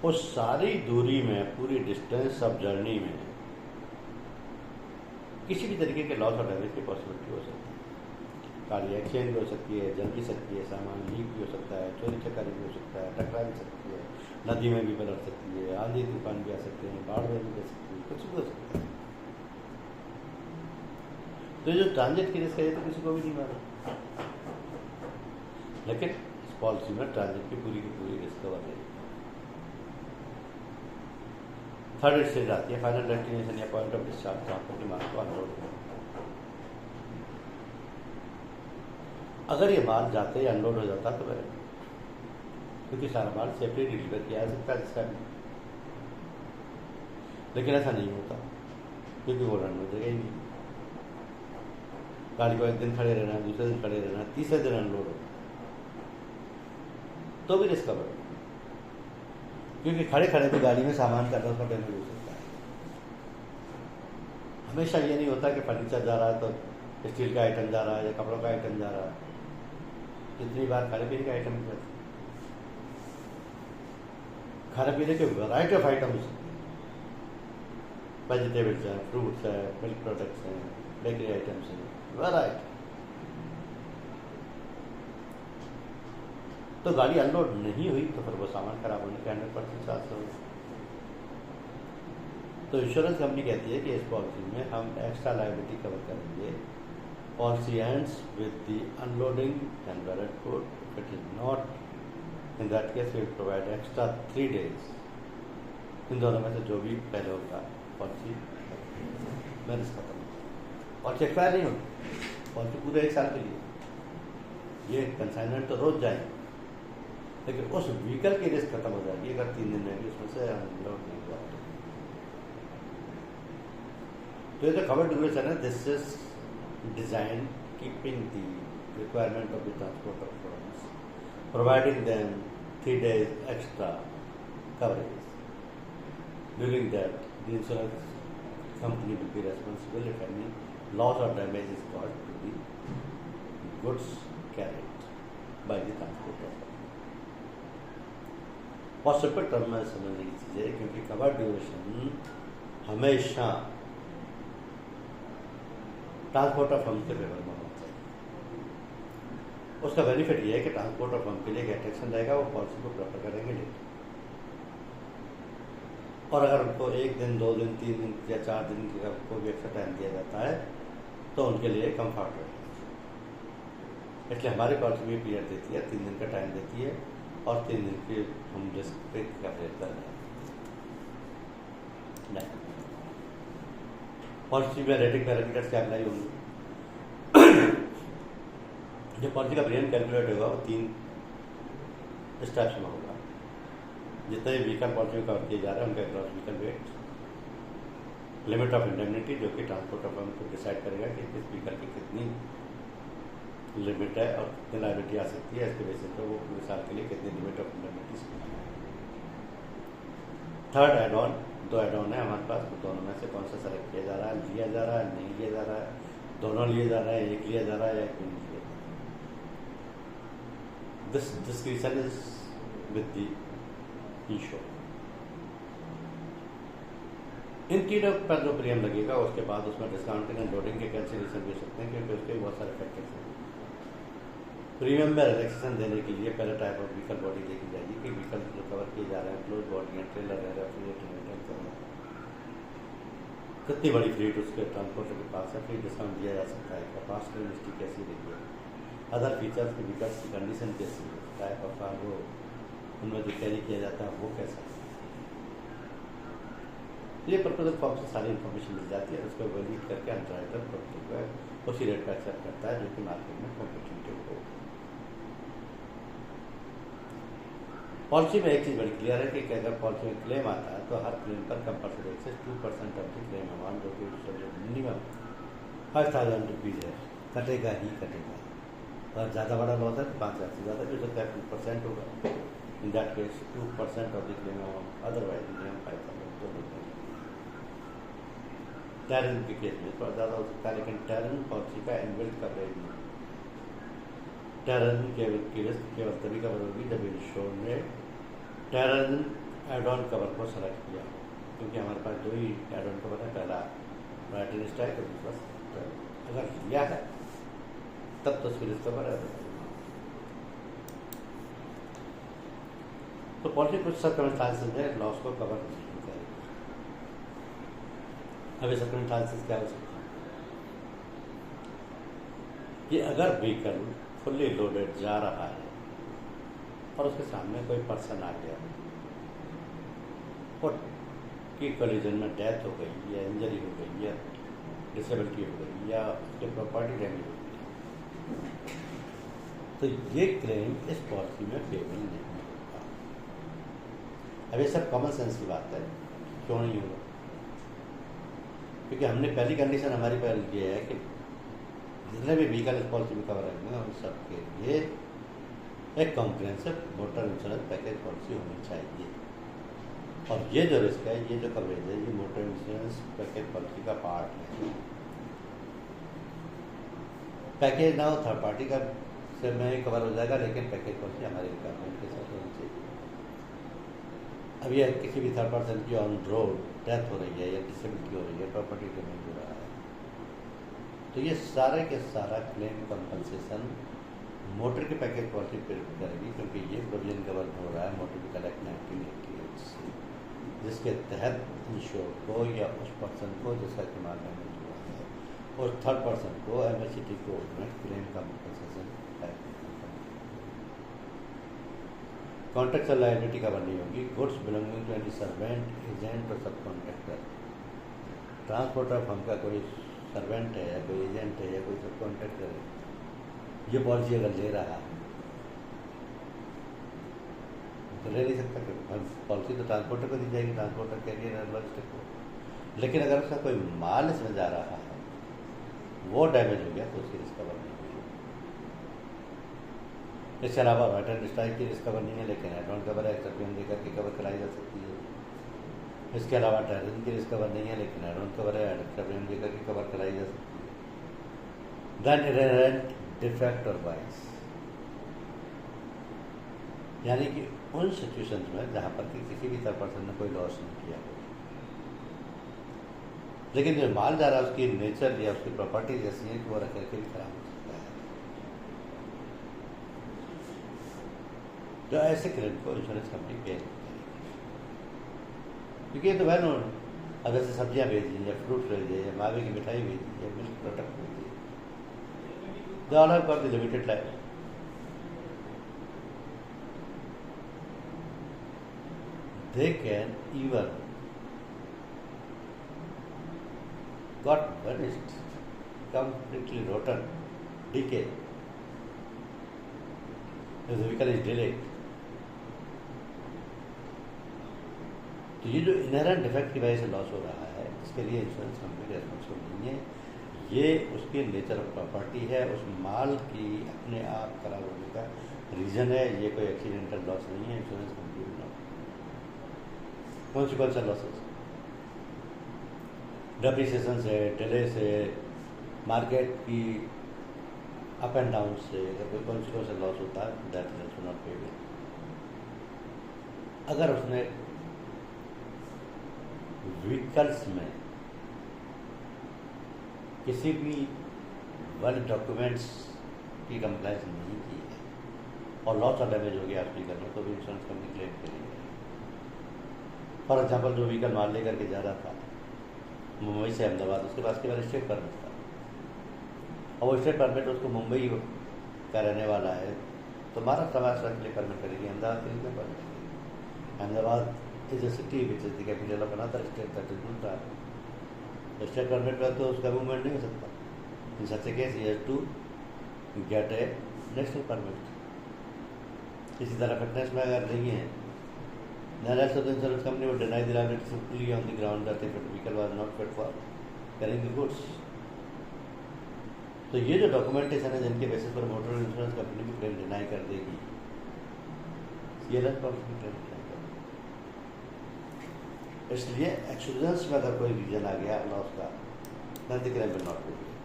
उस सारी दूरी में, पूरी डिस्टेंस ऑफ जर्नी में किसी भी तरीके के लॉस और डैमेज की पॉसिबिलिटी हो सकती है। गाड़ी एक्सचेंज भी हो सकती है, जल भी सकती है, सामान लीक भी हो सकता है, चोरी चकारी भी हो सकता है, टकरा भी सकती है, नदी में भी पलट सकती है, आंधी तूफान भी आ सकते हैं, बाढ़ में भी जा सकती है, कुछ भी हो सकता है। तो जो ट्रांजिट की रिस्क है तो किसी को भी नहीं मालूम, लेकिन इस पॉलिसी में ट्रांजिट की पूरी रिस्क कवर रहेगी। थर्ड स्टेज आती है फाइनल डेस्टिनेशन या पॉइंट ऑफ डिस्चार्ज, जहाँ पर माल को अनलोड हो। अगर ये माल जाते ही अनलोड हो जाता तो बेहतर, क्योंकि सारा माल सेफ्टी डिलीवर किया जा सकता है जिसका भी, लेकिन ऐसा नहीं होता क्योंकि वो रन हो जगह ही नहीं। गाड़ी को एक दिन खड़े रहना है, दूसरे दिन खड़े रहना है, तीसरे दिन अनलोड हो तो भी रिस्क कवर, क्योंकि खड़े खड़े भी गाड़ी में सामान का डर डैमेज हो सकता है। हमेशा ये नहीं होता कि फर्नीचर जा रहा है तो स्टील का आइटम जा रहा है या कपड़ों का आइटम जा रहा है, कितनी बार खाने पीने का आइटम जाता है, खाने पीने के वैरायटी ऑफ आइटम्स, वेजिटेबल्स हैं, फ्रूट्स हैं, मिल्क प्रोडक्ट्स हैं, बेकरी आइटम्स हैं, वैरायटी। तो गाड़ी अनलोड नहीं हुई तो फिर वो सामान खराब होने के 100% चांस हो। तो इंश्योरेंस कंपनी कहती है कि इस पॉलिसी में हम एक्स्ट्रा लायबिलिटी कवर करेंगे। Policy ends with the unloading and valid code, it is not, in that case we provide extra 3 days. इन दोनों में से जो भी पहले होगा पॉलिसी में रिस्क खत्म होगा और चेक नहीं होगी पॉलिसी पूरे 1 साल के लिए। ये कंसाइनमेंट तो रोज जाएंगे, लेकिन उस व्हीकल की रिस्क खत्म हो जाएगी अगर 3 दिन में भी उसमें से अनलोड नहीं हुआ। तो ये जो कवर ड्यूरेशन है, this is design keeping the requirement of the transporter firms, providing them 3 days extra coverage. During that, the insurance company will be responsible if any loss or damage is caused to the goods carried by the transporter. और simple term में समझने की चीज़ है, क्योंकि cover duration हमेशा transporter firm के favour में होना चाहिए। उसका बेनिफिट ये है कि ट्रांसपोर्टर फर्म के लिए एक अट्रैक्शन रहेगा, वो पॉलिसी को प्रेफर करेंगे लेकिन, और अगर उनको 1 दिन 2 दिन 3 दिन या 4 दिन का कोई भी एक्स्ट्रा टाइम दिया जाता है तो उनके लिए कंफर्ट रहेगा। इसलिए हमारी पॉलिसी भी पीरियड देती है, 3 दिन का टाइम देती है और 3 दिन की हम रिस्क पे कवरेज कर रहे हैं। पॉलिसी में रेटिंग पैरामीटर्स क्या अप्लाई होंगे? जो पॉलिसी का प्रीमियम कैलकुलेट होगा वो 3 स्टेप्स में होगा। जितने भी व्हीकल पॉलिसी में कवर किए जा रहे हैं उनका gross vehicle wait, limit of indemnity जो कि ट्रांसपोर्टर फर्म को डिसाइड करेगा कि किस व्हीकल की कितनी लिमिट है और कितनी लायबिलिटी आ सकती है, इसके बेसिस पर वो पूरे साल के लिए कितनी limit of indemnity. Third add on, 2 add on है हमारे पास, तो दोनों में से कौन सा सेलेक्ट किया जा रहा है, लिया जा रहा है, नहीं लिया जा रहा है, दोनों लिए जा रहा है, एक लिया जा रहा है या एक नहीं लिया जा रहा है। This description is with the insure. इन तीनों पर जो प्रीमियम लगेगा उसके बाद उसमें डिस्काउंटिंग एंड लोडिंग के कैंसिलेशन भी हो सकते हैं, क्योंकि उसके बहुत सारे फैक्टर्स हैं। प्रीमियम में रिलैक्सेशन देने के लिए पहले टाइप ऑफ व्हीकल बॉडी देखी जाएगी कि व्हीकल जो कवर किए जा रहे हैं, क्लोज बॉडी है, ट्रेलर है, रेफ्रिजरेटर है, कितनी बड़ी फ्लीट उसके ट्रांसपोर्टर के पास है, फ्री डिस्काउंट दिया जा सकता है, पास क्लेम हिस्ट्री कैसी रही है, अदर फीचर्स के व्हीकल्स की कंडीशन कैसी है, टाइप ऑफ कार्गो उनमें जो कैरी किया जाता है वो कैसा है। ये प्रपोजल फॉर्म से सारी इन्फॉर्मेशन मिल जाती है, उसको वैलिड करके अंडरराइटर उसी रेट पर एक्सेप्ट करता है जो कि मार्केट में कॉम्पिटिटिव हो। पॉलिसी में एक चीज़ बड़ी क्लियर है कि अगर पॉलिसी में क्लेम आता है तो हर क्लेम पर compulsory excess 2% of the claim amount जो कि मिनिमम 5000 रुपीज़ है कटेगा ही कटेगा, और ज़्यादा बड़ा लॉस है तो 5000 से ज़्यादा जो सकता है 2% होगा। इन that case 2% of the claim amount, otherwise minimum 5000। Terrain के केस में थोड़ा ज़्यादा हो सकता है, लेकिन टैरन पॉलिसी का इनबिल्ट कवरेज नहीं। टैरन की रिस्क केवल तभी कवर होगी जब इंश्योर ने टैरन एड ऑन कवर को सेलेक्ट किया, क्योंकि हमारे पास 2 ही एड ऑन कवर है, पहला राइट एंड स्ट्राइक और दूसरा टैरन। अगर लिया है तब तो उसकी रिस्क कवर है। तो पॉलिसी कुछ सर्कमस्टांसेस में लॉस को कवर नहीं करेगी। अब ये सर्कमस्टांसेस क्या हो सकते हैं कि अगर व्हीकल फुल्ली लोडेड जा रहा है और उसके सामने कोई पर्सन आ गया और की कोलिजन में डेथ हो गई या इंजरी हो गई या डिसेबिलिटी हो गई या उसकी प्रॉपर्टी डैमेज हो गई, तो ये क्लेम इस पॉलिसी में पेबल नहीं होगा। अब ये सब कॉमन सेंस की बात है, क्यों नहीं होगा? क्योंकि हमने पहली कंडीशन हमारी पहले ये है कि जितने भी व्हीकल इस पॉलिसी में कवर रहेंगे उन सबके लिए एक comprehensive motor insurance package policy होनी चाहिए, और ये जो रिस्क है, ये जो कवरेज है, ये मोटर इंश्योरेंस पैकेज पॉलिसी का पार्ट है। पैकेज ना हो थर्ड पार्टी का से में कवर हो जाएगा, लेकिन पैकेज पॉलिसी हमारे रिक्वायरमेंट के साथ होनी चाहिए। अब ये किसी भी थर्ड पर्सन की ऑन रोड डेथ हो रही है या डिसेबिलिटी हो रही है, प्रॉपर्टी डैमेज हो रहा है, तो ये सारे के सारा क्लेम कंपनसेशन मोटर के पैकेज पॉलिसी पर करेगी, क्योंकि ये प्रोविजन गवर्न हो रहा है मोटर व्हीकल एक्ट 1988 से, जिसके तहत इंश्योर को या उस पर्सन को जिसका इस्तेमाल डैमेज हुआ है और थर्ड पर्सन को MHCT कोर्ट में claim compensation contractual liability cover नहीं होगी। Goods belonging to any servant, agent और सब कॉन्ट्रैक्टर, ट्रांसपोर्टर फर्म का कोई सर्वेंट है या कोई एजेंट है या कोई सब कॉन्ट्रैक्टर है, ये पॉलिसी अगर ले रहा है तो ले नहीं सकता, पॉलिसी तो ट्रांसपोर्टर को दी जाएगी, ट्रांसपोर्टर कैरियर और लॉजिस्टिक को। लेकिन अगर उसका कोई माल इसमें जा रहा है वो डैमेज हो गया तो उसकी रिस्क कवर नहीं होगी। इसके अलावा राइट एंड स्ट्राइक की रिस्क कवर नहीं है, लेकिन एड ऑन कवर है, एक्सेप्शन देकर के कवर कराई जा सकती है। इसके अलावा टेररिज्म की रिस्क कवर नहीं है, लेकिन एडवांस कवर है, एडवांस लेकर के कवर कराई जा सकती है। देन इनहेरेंट डिफेक्ट और वाइस, यानी कि उन सिचुएशंस में जहाँ पर कि किसी भी थर्ड पर्सन ने कोई लॉस नहीं किया हो, लेकिन जो माल जा रहा है उसकी नेचर या उसकी प्रॉपर्टी जैसी है कि वो रख के भी खराब हो सकता है। तो ऐसे क्लेम को इंश्योरेंस कंपनी पे करेगी, क्योंकि ये तो वह नोट, अगर से सब्जियां भेजी या फ्रूट भेजे या मावे की मिठाई भेजी या मिल्क प्रोडक्ट भेजी, they all have got the limited life. They can even got vanished, completely rotten, decay. The vehicle is delayed. तो ये जो इनहेरेंट डिफेक्ट की वजह से लॉस हो रहा है, इसके लिए इंश्योरेंस कंपनी रेस्पॉन्सिबल नहीं है। ये उसके नेचर ऑफ प्रॉपर्टी है, उस माल की अपने आप खराब होने का रीज़न है, ये कोई एक्सीडेंटल लॉस नहीं है। Insurance company will not consequential losses, depreciation से, डिले से, मार्केट की अप एंड डाउन से अगर कोई कॉन्सिक्वेंशियल लॉस होता है, दैट इज नॉट पेड। अगर उसने व्हीकल्स में किसी भी वैलिड डॉक्यूमेंट्स की कंप्लायंस नहीं की है और लॉस और डैमेज हो गया आपकी व्हीकल में, तो भी इंश्योरेंस कंपनी क्लेम करेगी। फॉर एग्जाम्पल, जो व्हीकल माल लेकर के जा रहा था मुंबई से अहमदाबाद, उसके पास केवल स्टेट परमिट था, और वो स्टेट परमिट उसको मुंबई का रहने वाला है, तो महाराष्ट्र के लिए परमिट करेगी, अहमदाबाद के लिए परमिट करेगी। Ahmedabad is a city which is the capital of another state, that is not state permit पर तो उसका मूवमेंट नहीं हो सकता। In such a case he has to get a national permit. इसी तरह फिटनेस में अगर नहीं है, then also the insurance company would deny the liability simply on the ground that the vehicle was not fit for carrying the goods. तो ये जो documentation है जिनके बेसिस पर मोटर इंश्योरेंस कंपनी भी क्लेम डिनाई कर देगी, ये अलग पॉलिसी क्लेम डिनाई कर देगी। इसलिए एक्सीडेंट्स में अगर कोई रीजन आ गया लॉस का, then the claim will not be paid।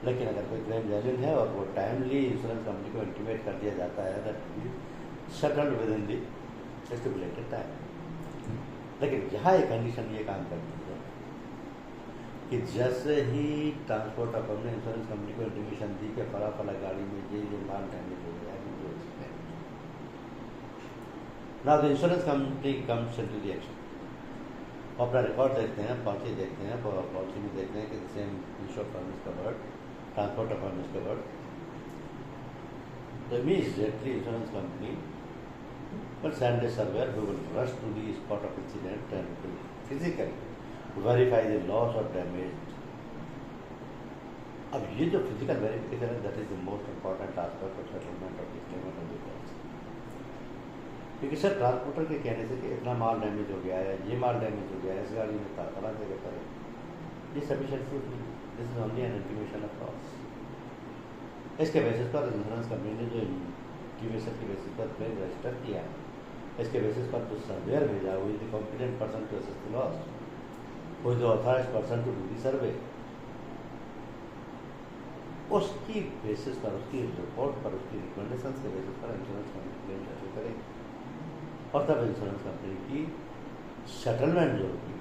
लेकिन अगर कोई क्लेम जेन्युइन है और वो टाइमली इंश्योरेंस कंपनी को इंटीमेट कर दिया जाता है, that settled with in the stipulated time. लेकिन यहाँ एक कंडीशन ये काम करती है कि जैसे ही ट्रांसपोर्ट ऑफ हमने इंश्योरेंस कंपनी को इंटीमेशन दी कि फला फला गाड़ी में ये माल डैमेज हो गया है, now the insurance company comes into the action. अपना रिकॉर्ड देखते हैं, पॉलिसी देखते हैं, पॉलिसी में देखते हैं कि same ensure firm is covered, transport of firm is covered, तो immediately insurance company will send a surveyor who will rush to the spot of incident and will physically verify the loss or damage। अब ये जो physical verification है, that is the most important aspect of settlement of this claim of the policy. क्योंकि sir transporter के कहने से कि इतना माल डैमेज हो गया है, ये माल डैमेज हो गया है, इस गाड़ी में था, फला जगह पर है, ये सफिशिएंट प्रूफ नहीं, this is only an intimation of loss. इसके बेसिस पर इंश्योरेंस कंपनी ने जो इंटीमेशन के बेसिस पर क्लेम रजिस्टर किया, इसके बेसिस पर जो सर्वेयर भेजा, वो is the competent person to assess the loss, वो is the authorised person to do the survey. उसकी बेसिस पर, उसकी रिपोर्ट पर, उसकी रिकमेंडेशन के बेसिस पर इंश्योरेंस कंपनी क्लेम रजिस्टर करेगी, और तब इंश्योरेंस कंपनी की सेटलमेंट जो होगी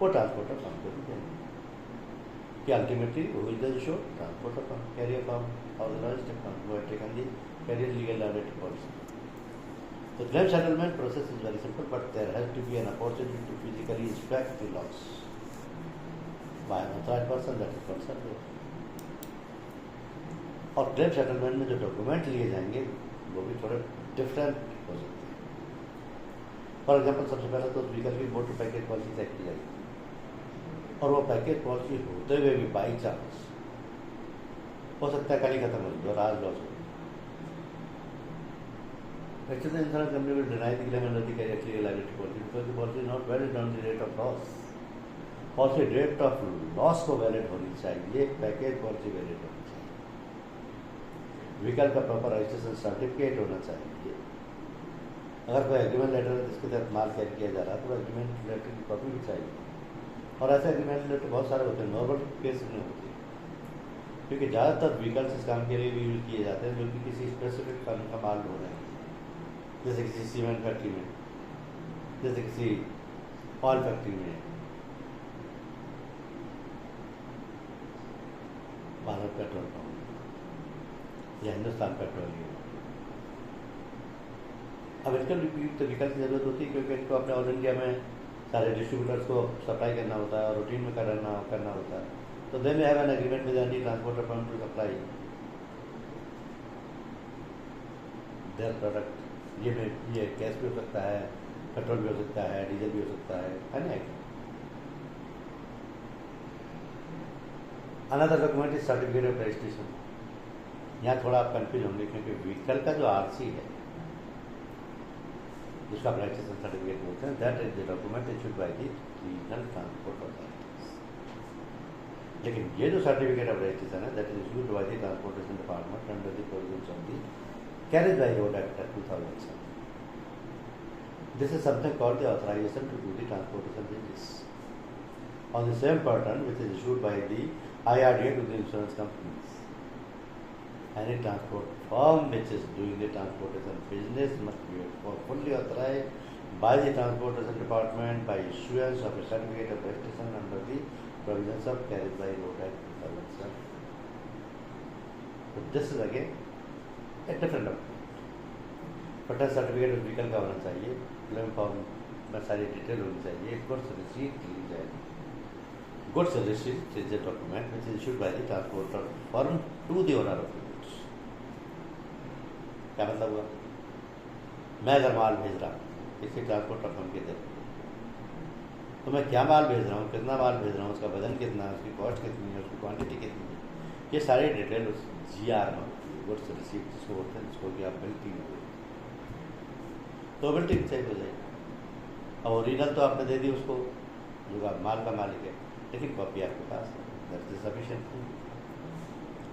वो ट्रांसपोर्टर फर्म को दी जाएगी कि अल्टीमेटली वो is the insure transporter firm, carrier firm और the logistic firm who had taken the carrier legal liability policy। The claim settlement process is very simple, but there has to be an opportunity to physically inspect the loss by an authorized person, that is called surveyor। और claim settlement में जो document लिए जाएंगे वो भी थोड़े different हो सकते हैं। फॉर एग्जाम्पल, सबसे पहले तो व्हीकल की मोटर पैकेज पॉलिसी तय की जाएगी, और वो पैकेज पॉलिसी होते हुए भी बाई चांस हो सकता है कल ही खत्म हो जाए और आज लॉस हो। Actually, the insurance company will deny the claim under the carrier liability policy because the policy is not valid on the rate of loss। Policy rate of loss को वैलिड होनी चाहिए, पैकेज पॉलिसी वैलिड होनी चाहिए, vehicle का proper registration certificate होना चाहिए, अगर कोई एग्रीमेंट लेटर है जिसके तहत माल कैरी किया जा रहा है तो एग्रीमेंट लेटर की कॉपी भी चाहिए। और ऐसे एग्रीमेंट लेटर बहुत सारे होते हैं, नॉर्मल केस में होती है, क्योंकि ज़्यादातर व्हीकल्स इस काम के लिए भी यूज़ किए जाते हैं जो कि किसी स्पेसिफिक फर्म का माल ढो रहे हैं, जैसे किसी सीमेंट फैक्ट्री में, जैसे किसी ऑयल फैक्ट्री में, भारत पेट्रोल पंप या हिंदुस्तान पेट्रोलियम। अब इनका तो व्हीकल की ज़रूरत होती है क्योंकि इनको अपने ऑल इंडिया में सारे डिस्ट्रीब्यूटर्स को सप्लाई करना होता है और रूटीन में करना होता है। तो they may have an agreement with any transporter firm to supply their product. ये गैस भी हो सकता है, पेट्रोल भी हो सकता है, डीजल भी हो सकता है ना। Another document is certificate of registration. यहाँ थोड़ा आप कन्फ्यूज होंगे क्योंकि व्हीकल का जो आरसी है जिसका आप रजिस्ट्रेशन सर्टिफिकेट बोलते हैं, that is the document issued by the regional transport authorities. लेकिन ये जो सर्टिफिकेट ऑफ रजिस्ट्रेशन है that is issued by the transportation department under the provisions of the carriage by road act 2007। This is something called the authorisation to do the transportation business on the same pattern which is issued by the IRDA to the insurance companies. Any transport firm which is doing the transportation business must be fully authorized by the transportation department by issuance of a certificate of registration under the provisions of Carriage by Road Act 2007. So this is again a different document. पट्टा certificate उस vehicle का होना चाहिए, claim form में सारी detail होनी चाहिए, goods receipt ली जाएगी। Goods receipt is a document which is issued by the transporter firm to the owner of the goods. क्या मतलब हुआ? मैं अगर माल भेज रहा हूँ किसी ट्रांसपोर्टर फर्म के तरफ, तो मैं क्या माल भेज रहा हूँ, कितना माल भेज रहा हूँ, उसका वजन कितना है, उसकी कॉस्ट कितनी है, उसकी क्वांटिटी कितनी है, ये सारी डिटेल उस GR में होती है। गुड्स रिसीट जिसको बोलते हैं, जिसको कि आप बिल्टिंग हो तो बिल्टिंग चेक हो जाएगी। अब ओरिजिनल तो आपने दे दी उसको जो आप माल का मालिक है, लेकिन कॉपी आपके पास है, that is sufficient.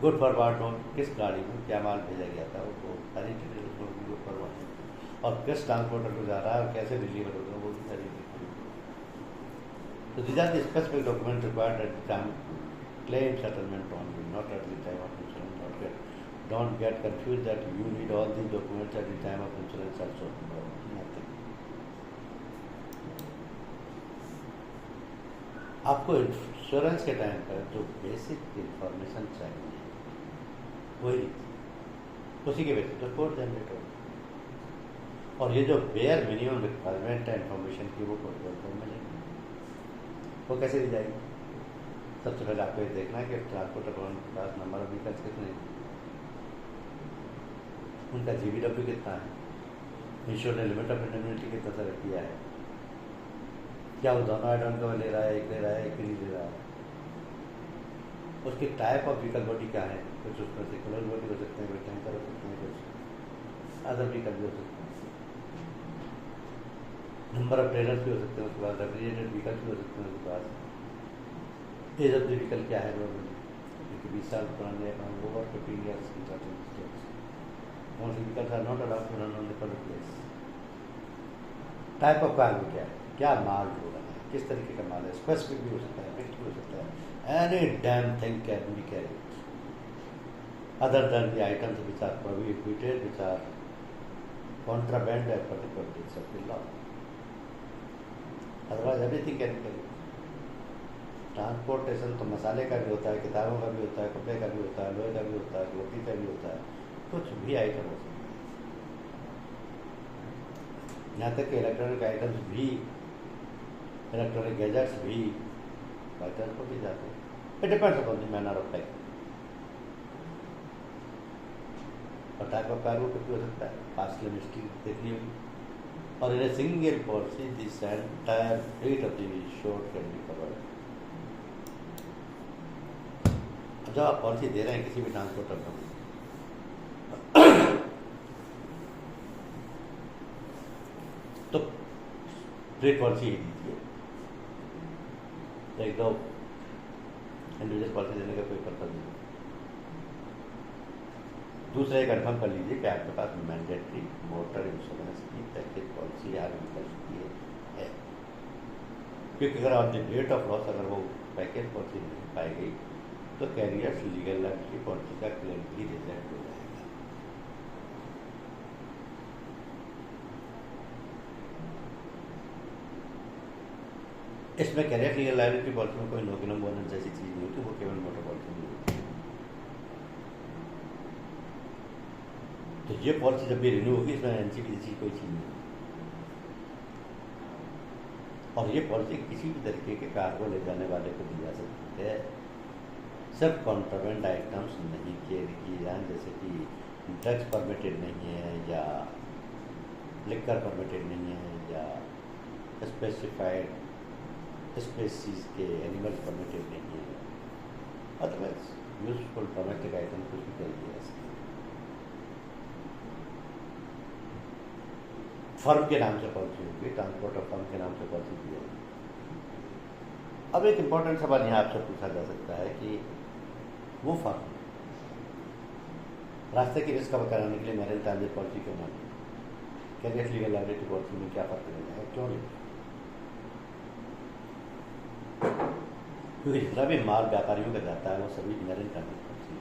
Good forward note, किस गाड़ी में क्या माल भेजा गया था वो सारी डिटेल उसमें गुड फॉरवर्ड, और किस ट्रांसपोर्टर को जा रहा है और कैसे डिलीवर होगा वो भी सारी डिटेल। तो these are the specific document required at the time claim settlement only, not at the time of insurance. Don't get confuse that you need all the documents at the time of insurance also. आपको insurance के time पर जो basic information चाहिए वही उसी के basis पर code generate होगा, और ये जो बेयर मिनिमम रिक्वायरमेंट है इंफॉर्मेशन की वो कोड जनरेट मिलेगी। वो कैसे दी जाएगी? सबसे पहले आपको ये देखना है कि ट्रांसपोर्टर के पास नंबर ऑफ व्हीकल्स कितने हैं, उनका GVW कितना है, इंश्योर ने लिमिट ऑफ इंडेमनिटी कितना सेलेक्ट किया है, क्या वो दोनों एड ऑन कवर ले रहा है, एक ले रहा है, एक नहीं ले रहा है, उसकी टाइप ऑफ व्हीकल बॉडी क्या है, कुछ उसमें से क्लोज बॉडी हो सकते हैं, कुछ टैंकर हो सकते हैं, कुछ अदर व्हीकल भी हो सकते हैं, नंबर ऑफ ट्रेलर्स भी हो सकते हैं, उसके बाद रेफ्रिजरेटेड व्हीकल भी हो सकते हैं, उसके बाद एज ऑफ द व्हीकल क्या है नॉर्मली, क्योंकि 20 साल पुराने ओवर 15 ईयर्स की कौन सी vehicles are not allowed to run on the public place, type of cargo क्या है, क्या माल हो रहा है, किस तरीके का माल है, स्पेसिफिक भी हो सकता है, फिक्स्ड भी हो सकता है, any damn thing can be carried other than the items which are prohibited, which are contraband as per the provisions of the law, otherwise everything can be carried. Transportation तो मसाले का भी होता है, किताबों का भी होता है, कपड़े का भी होता है, लोहे का भी होता है, रोटी का भी होता है, कुछ भी आइटम हो सकता है, यहाँ तक कि इलेक्ट्रॉनिक आइटम्स भी, इलेक्ट्रॉनिक गैजेट्स भी बाई ट्रांसपोर्ट भी जाते हैं। It depends upon the manner of type, और टाइप ऑफ कार्गो कुछ भी हो सकता है, पास्ट लिमिस्ट्री देखनी होगी, और in a single policy this entire fleet of the shore can be covered. अब जब आप पॉलिसी दे रहे हैं किसी भी ट्रांसपोर्टर को, तो फ्लीट पॉलिसी ही दीजिए, एक दो इंडिविजुअल पॉलिसी देने का कोई पर्पज नहीं। दूसरा ये कन्फर्म कर लीजिए कि आपके पास मैंडेटरी मोटर इंश्योरेंस की पैकेज पॉलिसी या की है, क्योंकि अगर on the date of loss अगर वो पैकेज पॉलिसी नहीं पाई गई तो कैरियर्स लीगल लायबिलिटी पॉलिसी का क्लेम भी रिजेक्ट हो जाएगा। इसमें कैरियर लीगल लायबिलिटी पॉलिसी में कोई नोमिनल बोनस जैसी चीज नहीं होती, वो केवल मोटर पॉलिसी में होती है। तो ये पॉलिसी जब भी रिन्यू होगी इसमें एनसीबी जैसी कोई चीज नहीं, और ये पॉलिसी किसी भी तरीके के कार्गो ले जाने वाले को दी जा सकती है, सिर्फ कॉन्ट्राबेंड आइटम्स नहीं किए जाए, जैसे कि ड्रग्स परमिटेड नहीं है या लिकर परमिटेड नहीं है या स्पेसिफाइड स्पेसीज के एनिमल्स परमिटेड नहीं है, अदरवाइज यूजफुल डोमेस्टिक आइटम कुछ भी कर दिया जा सकता है। फर्म के नाम से पॉलिसी होगी, ट्रांसपोर्ट ऑफ फर्म के नाम से पॉलिसी दी जाएगी। अब एक इम्पोर्टेंट सवाल यहाँ आपसे पूछा जा सकता है कि वो फर्म रास्ते की रिस्क कवर कराने के लिए मैरिन ट्रांजिट पॉलिसी क्यों ना ली? कैरियर लीगल लायबिलिटी पॉलिसी में क्या फर्क रहेगा, क्यों नहीं? क्योंकि जितना भी माल व्यापारियों का जाता है वो सभी मैरिन ट्रांजिट पॉलिसी,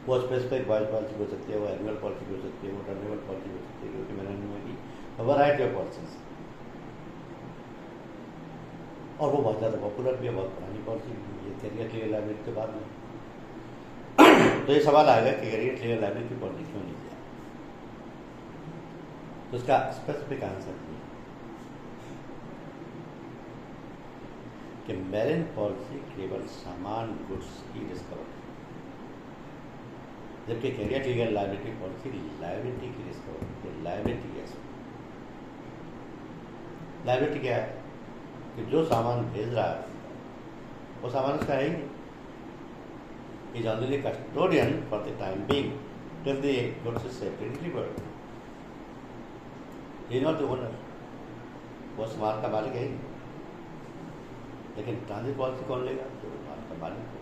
वो स्पेसिफिक वॉइस पॉलिसी हो सकती है, वो एनुअल पॉलिसी हो सकती है, वो टर्नेबल पॉलिसी हो सकती है, क्योंकि मैरिन में भी वैरायटी ऑफ पॉलिसीज और वो बहुत ज़्यादा पॉपुलर भी है, बहुत पुरानी पॉलिसी भी है। कैरियर लीगल लायबिलिटी के बाद में तो ये सवाल आएगा कि कैरियर लीगल लायबिलिटी पॉलिसी क्यों नहीं दिया, तो उसका स्पेसिफिक आंसर ये कि मैरिन पॉलिसी केवल सामान गुड्स की रिस्क कवर करती है, जबकि carrier legal liability policy liability की रिस्क कवर करती है। लायबिलिटी कैसे? लायबिलिटी क्या है कि जो सामान भेज रहा है वो सामान उसका है ही नहीं, is only custodian for the time being till the goods is safely delivered, he not the owner, वो सामान का मालिक है ही नहीं। लेकिन ट्रांजिट पॉलिसी कौन लेगा? जो माल का मालिक हो,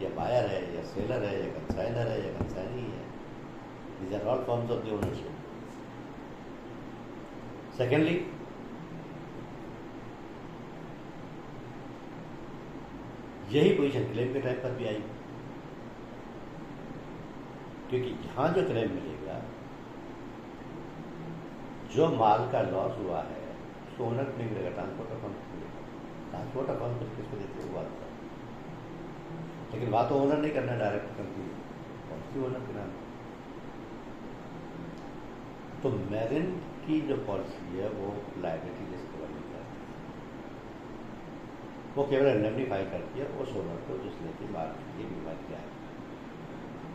या बायर है या सेलर है या कंसाइनर है या कंसाइनी है, these are all forms of the ownership. Secondly, यही पोजीशन क्लेम के टाइम पर भी आई, क्योंकि यहां जो क्लेम मिलेगा, जो माल का लॉस हुआ है उसको ओनर नहीं मिलेगा, ट्रांसपोर्ट ऑफ फंड मिलेगा। ट्रांसपोर्ट ऑफ फंड किसको देते हैं? बात का, लेकिन बात तो ओनर नहीं करना है, डायरेक्ट कंपनी पॉलिसी ओनर के नाम। तो मैरिन की जो पॉलिसी है वो लायबिलिटी रिस्क कवर नहीं करती, वो केवल इंडेमनीफाई करती है उस ओनर को जिसने की माल के लिए बीमा किया है।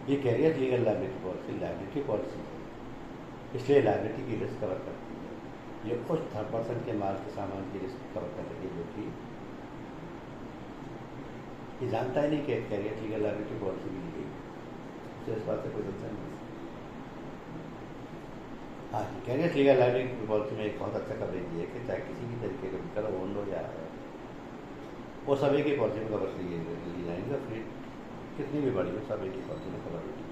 ये carrier legal liability policy liability policy है, इसलिए लायबिलिटी की रिस्क कवर करती है। ये उस थर्ड पर्सन के माल के सामान की रिस्क कवर करती है जो कि ये जानता ही नहीं कि कैरियर लीगल लायबिलिटी पॉलिसी भी ली गई, तो इस बात से कोई कंसर्न नहीं। हाँ, कैरियर लीगल लायबिलिटी पॉलिसी में एक बहुत अच्छा कवरेज दिया है कि चाहे किसी भी तरीके का व्हीकल ओन हो या वो सभी की पॉलिसी में कवर ली जाएंगे, फिर कितनी भी बड़ी हो सभी की पॉलिसी में कवर होगी।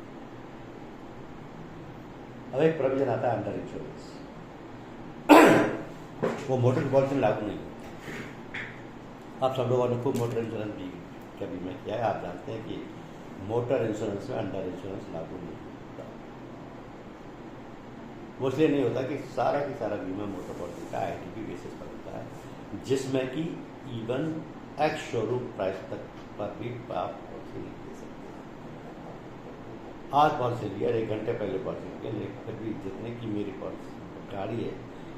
अब एक प्रोविजन आता है अंडर इंश्योरेंस, वो मोटर पॉलिसी में लागू नहीं होता। आप सब लोगों ने खूब मोटर इंश्योरेंस भी का बीमा किया है, आप जानते हैं कि मोटर इंश्योरेंस में अंडर इंश्योरेंस लागू नहीं होता। वो इसलिए नहीं होता कि सारा की सारा बीमा मोटर पॉलिसी का आईटीपी बेसिस पर होता है, जिसमें कि इवन एक्स शोरूम प्राइस तक पर भी आप पॉलिसी नहीं दे सकते। आज पॉलिसी लिया, 1 घंटे पहले पॉलिसी लिया, लेकिन फिर भी जितने की मेरी पॉलिसी गाड़ी है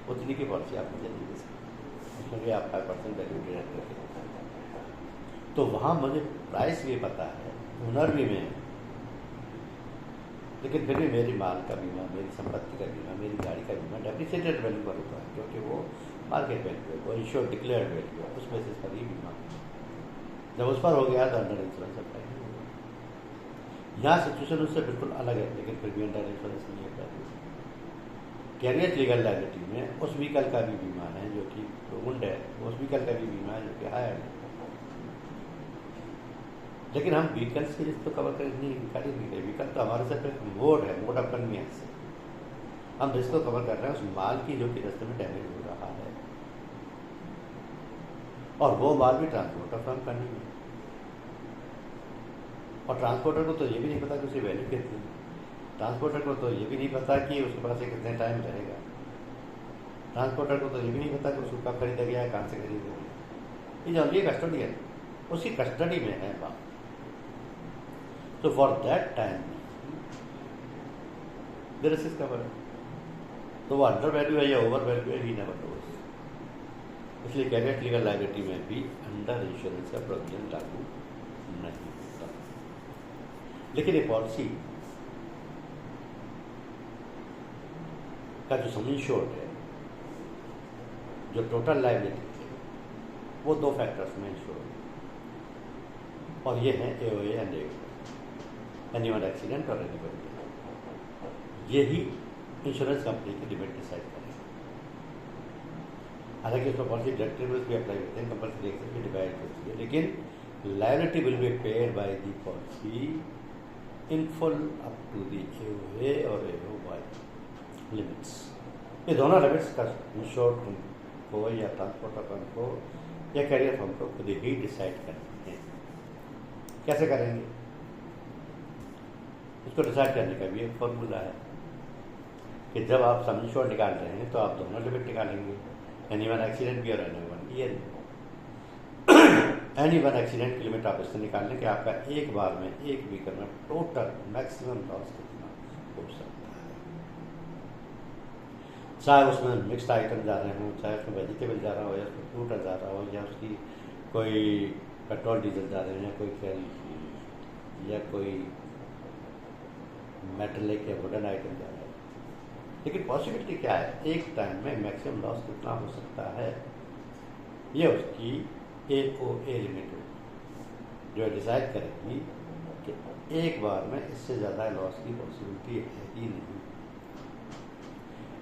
उतनी की पॉलिसी आप मुझे नहीं दे सकते, उसमें भी आप 5% वैल्यू डिडक्ट करके देते हैं। तो वहाँ मुझे प्राइस भी पता है, ओनर भी मैं, लेकिन फिर भी मेरी माल का बीमा, मेरी संपत्ति का बीमा, मेरी गाड़ी का बीमा डेप्रिसिएटेड वैल्यू पर होता है, क्योंकि वो मार्केट वैल्यू है, वो इंश्योर डिक्लेयर्ड वैल्यू है, उस बेसिस पर ही बीमा। जब उस पर हो गया तो अंडर इंश्योरेंस अप्लाई नहीं होगा। यहाँ सिचुएशन उससे बिल्कुल अलग है, लेकिन फिर भी अंडर इंश्योरेंस नहीं अप्लाई होगा। कैरियर लीगल लायबिलिटी में उस व्हीकल का भी बीमा है जो कि ओन्ड है, उस व्हीकल का भी बीमा है जो कि हायर है। लेकिन हम व्हीकल्स की रिस्क तो कवर कर नहीं कर ही नहीं रहे। व्हीकल तो हमारे सिर्फ एक मोड है, मोड ऑफ कन्वीनियंस है। हम रिस्क को कवर कर रहे हैं उस माल की जो कि रास्ते में डैमेज हो रहा है, और वो माल भी ट्रांसपोर्टर फर्म का नहीं है। और ट्रांसपोर्टर को तो ये भी नहीं पता कि उसकी वैल्यू कितनी है। ट्रांसपोर्टर को तो ये भी नहीं पता कि उसके पास कितने टाइम रहेगा। ट्रांसपोर्टर को तो ये भी नहीं पता कि उसको कब खरीदेगा या कहाँ से खरीदेगा। ये ओनली कस्टोडियन, उसकी कस्टडी में है बात। तो for that time the risk is covered. तो वो अंडर वैल्यू है या ओवर वैल्यू है, ही नेवर नोस। इसलिए कैरियर लीगल लायबिलिटी में भी अंडर इंश्योरेंस का प्रोविजन लागू नहीं होता। लेकिन ये पॉलिसी का जो सम इंश्योर्ड है, जो टोटल लायबिलिटी है, वो दो फैक्टर्स में इंश्योर है, और ये है एओए एंड एनिमल एक्सीडेंट और एनिमल। यही इंश्योरेंस कंपनी की लिमिट डिसाइड करेगी। हालांकि उसमें पॉलिसी डिडक्टिबल्स भी अप्लाई होते हैं, कंपल्सरी एक्सेस भी डिवाइड होती है, लेकिन liability will be paid by the policy in full up to the AOA और एओवाई लिमिट्स। ये दोनों लिमिट्स का इंश्योर्ड को या ट्रांसपोर्टर फर्म को या कैरियर फर्म को खुद ही डिसाइड करते हैं। कैसे करेंगे? इसको डिसाइड करने का भी एक फॉर्मूला है कि जब आप सम इंश्योर्ड निकाल रहे हैं तो आप दोनों लिमिट निकालेंगे, एनी वन एक्सीडेंट भी और एनी वन ईयर भी। एनी वन एक्सीडेंट की लिमिट आप इससे निकाल लें कि आपका एक बार में, एक व्हीकल में टोटल मैक्सिमम लॉस कितना हो सकता है। चाहे उसमें मिक्स्ड आइटम जा रहे हों, चाहे उसमें वेजिटेबल जा रहा हो, या उसमें फ्रूट जा रहा हो, या उसकी कोई पेट्रोल डीजल जा रहे हैं, या कोई खेल या कोई मेटलिक या वुडन आइटम जा रहा है। लेकिन पॉसिबिलिटी क्या है? एक टाइम में मैक्सिमम लॉस कितना हो सकता है, ये उसकी एओए लिमिट जो डिसाइड करेगी कि एक बार में इससे ज़्यादा लॉस की पॉसिबिलिटी है ही नहीं।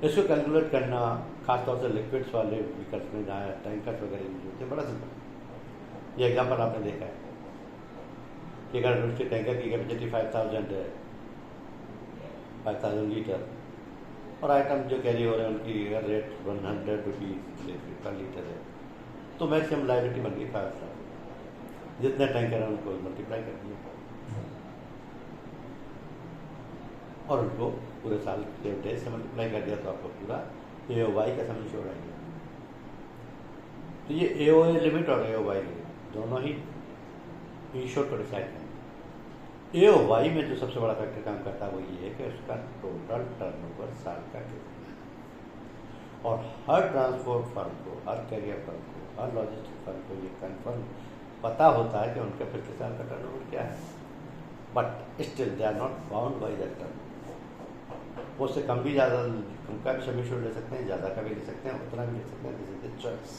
इसको कैलकुलेट करना खासतौर से लिक्विड्स वाले व्हीकल्स में जहाँ टैंकर्स वगैरह यूज होते हैं, बड़ा सिंपल। ये एग्जाम्पल आपने देखा है कि अगर उसके टैंकर की कैपेसिटी 5000 लीटर और आइटम जो कैरी हो रहे हैं उनकी अगर रेट 100 रुपीज़ पर लीटर है, तो मैक्सिमम लायबिलिटी बन गई 5000। जितने टैंकर हैं उनको मल्टीप्लाई कर दिया और उनको पूरे साल के डेज से मल्टीप्लाई कर दिया, तो आपको पूरा एओवाई का सम इंश्योर्ड आएगा। तो ये एओए लिमिट और एओवाई लिमिट दोनों ही इंश्योर्ड को डिसाइड करें। एओवाई में जो सबसे बड़ा फैक्टर काम करता है वो ये है कि उसका टोटल टर्नओवर साल का कितना है। और हर ट्रांसपोर्ट फर्म को, हर कैरियर फर्म को, हर लॉजिस्टिक फर्म को ये कन्फर्म पता होता है कि उनके पिछले साल का टर्नओवर क्या है, but still they are not bound by that turn. वो उससे कम भी, ज़्यादा कम का भी सम इंश्योर्ड ले सकते हैं, ज़्यादा का भी ले सकते हैं, उतना भी ले सकते हैं। This is the choice.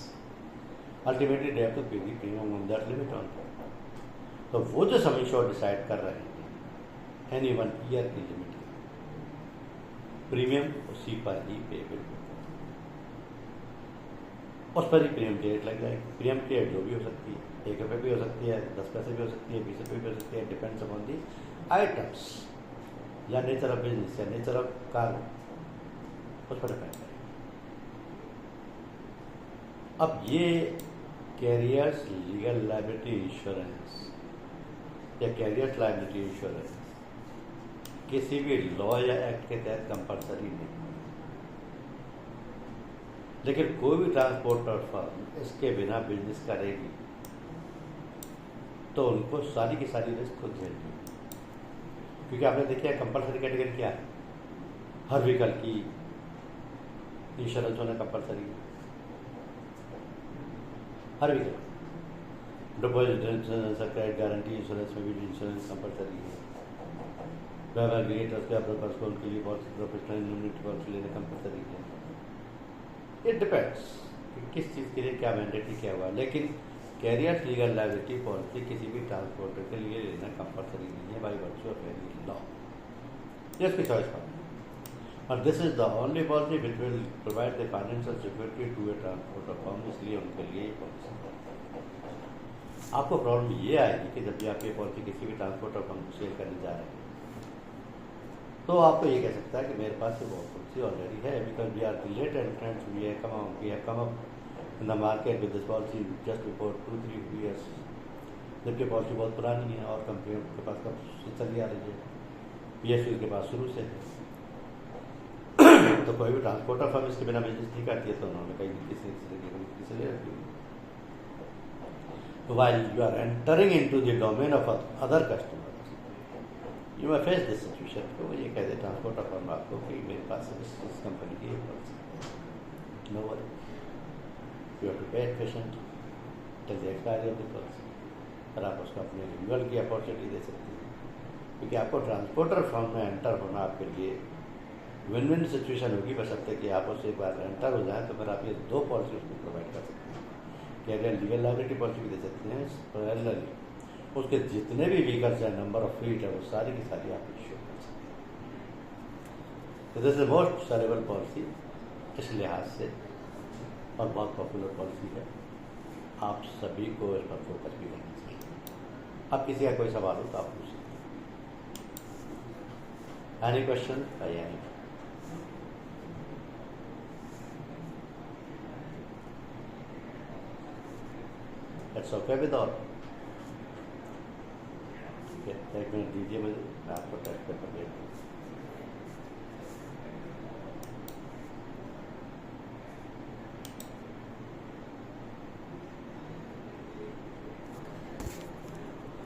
Ultimately they have to pay the premium on that limit on. तो वो जो सम इंश्योर्ड डिसाइड कर रहे हैं एनी वन ईयर की लिमिट प्रीमियम उसी पर ही पेबल होता है, उस पर ही प्रीमियम की रेट लग जाएगी। प्रीमियम की रेट जो भी हो सकती है, 1 रुपये भी हो सकती है, 10 पैसे भी हो सकती है, 20 रुपये भी हो सकती है, डिपेंड्स अपॉन दी आइटम्स या नेचर ऑफ बिजनेस या नेचर ऑफ कार्गो, उस पर डिपेंड करेगा। अब ये कैरियर्स लीगल लायबिलिटी इंश्योरेंस या कैरियर्स लायबिलिटी इंश्योरेंस किसी भी लॉ या एक्ट के तहत कंपलसरी नहीं, लेकिन कोई भी ट्रांसपोर्टर फर्म इसके बिना बिजनेस करेगी तो उनको सारी की सारी रिस्क खुद झेलनी, क्योंकि आपने देखिए कंपलसरी कैटेगरी क्या है। हर व्हीकल की इंश्योरेंस होना कंपलसरी है, हर vehicle. Deposit insurance, credit guarantee insurance में भी इंश्योरेंस कंपलसरी है। वेब एग्रीगेटर्स के अपने पर्सनल के लिए प्रोफेशनल इम्यूनिटी पॉलिसी लेना कंपलसरी है। इट डिपेंड्स कि किस चीज़ के लिए क्या मैंडेटरी क्या हुआ, लेकिन कैरियर्स लीगल लायबिलिटी पॉलिसी किसी भी ट्रांसपोर्टर के लिए लेना कंपलसरी नहीं है by virtue of any law. ये उसकी चॉइस पर, और this is the only policy which will provide the financial security to a transporter firm, इसलिए उनके लिए ये पॉलिसी। आपको प्रॉब्लम ये आएगी कि जब भी आप ये पॉलिसी किसी भी ट्रांसपोर्टर फर्म को सेल करने जा रहे हैं तो आपको ये कह सकता है कि मेरे पास ये बहुत पॉलिसी ऑलरेडी है, because we are related entrants, we have come up in the market with this policy just before 2-3 years, जबकि पॉलिसी बहुत पुरानी है और कंपनियों के पास कब से चली आ रही है, PSU के पास शुरू से है। तो कोई भी ट्रांसपोर्टर फर्म इसके बिना बिजनेस नहीं करती है, तो उन्होंने कहीं किसी से ले रखी है। While you are entering into the domain of other customers, you may face this situation। तो ये कहते हैं ट्रांसपोर्टर फर्म आपको कि मेरे पास इस कंपनी की एक policy, no worry, you have to pay patient till the expiry of the policy, और आप उसको अपने रिन्यूअल की अपॉर्चुनिटी दे सकते हैं, क्योंकि आपको ट्रांसपोर्टर फर्म में एंटर होना आपके लिए विन विन सिचुएशन होगी, बशर्ते कि आप उससे एक बार एंटर हो जाए तो फिर आप ये 2 पॉलिसी उसको प्रोवाइड कर सकते हैं कि अगर लीगल लायबिलिटी पॉलिसी भी दे सकते हैं, पैरेलली उसके जितने भी व्हीकल्स हैं, नंबर ऑफ फीट है, वो सारी की सारी आप इश्यू कर सकते हैं। तो this is most saleable policy इस लिहाज से, और बहुत पॉपुलर पॉलिसी है, आप सभी को इस पर फोकस भी करना चाहिए। अब किसी का कोई सवाल हो तो आप पूछ सकते हैं। Any question by any? That's okay with all? ठीक है, 1 मिनट दीजिए मुझे, मैं आपको टेस्ट पेपर भेज दूँ।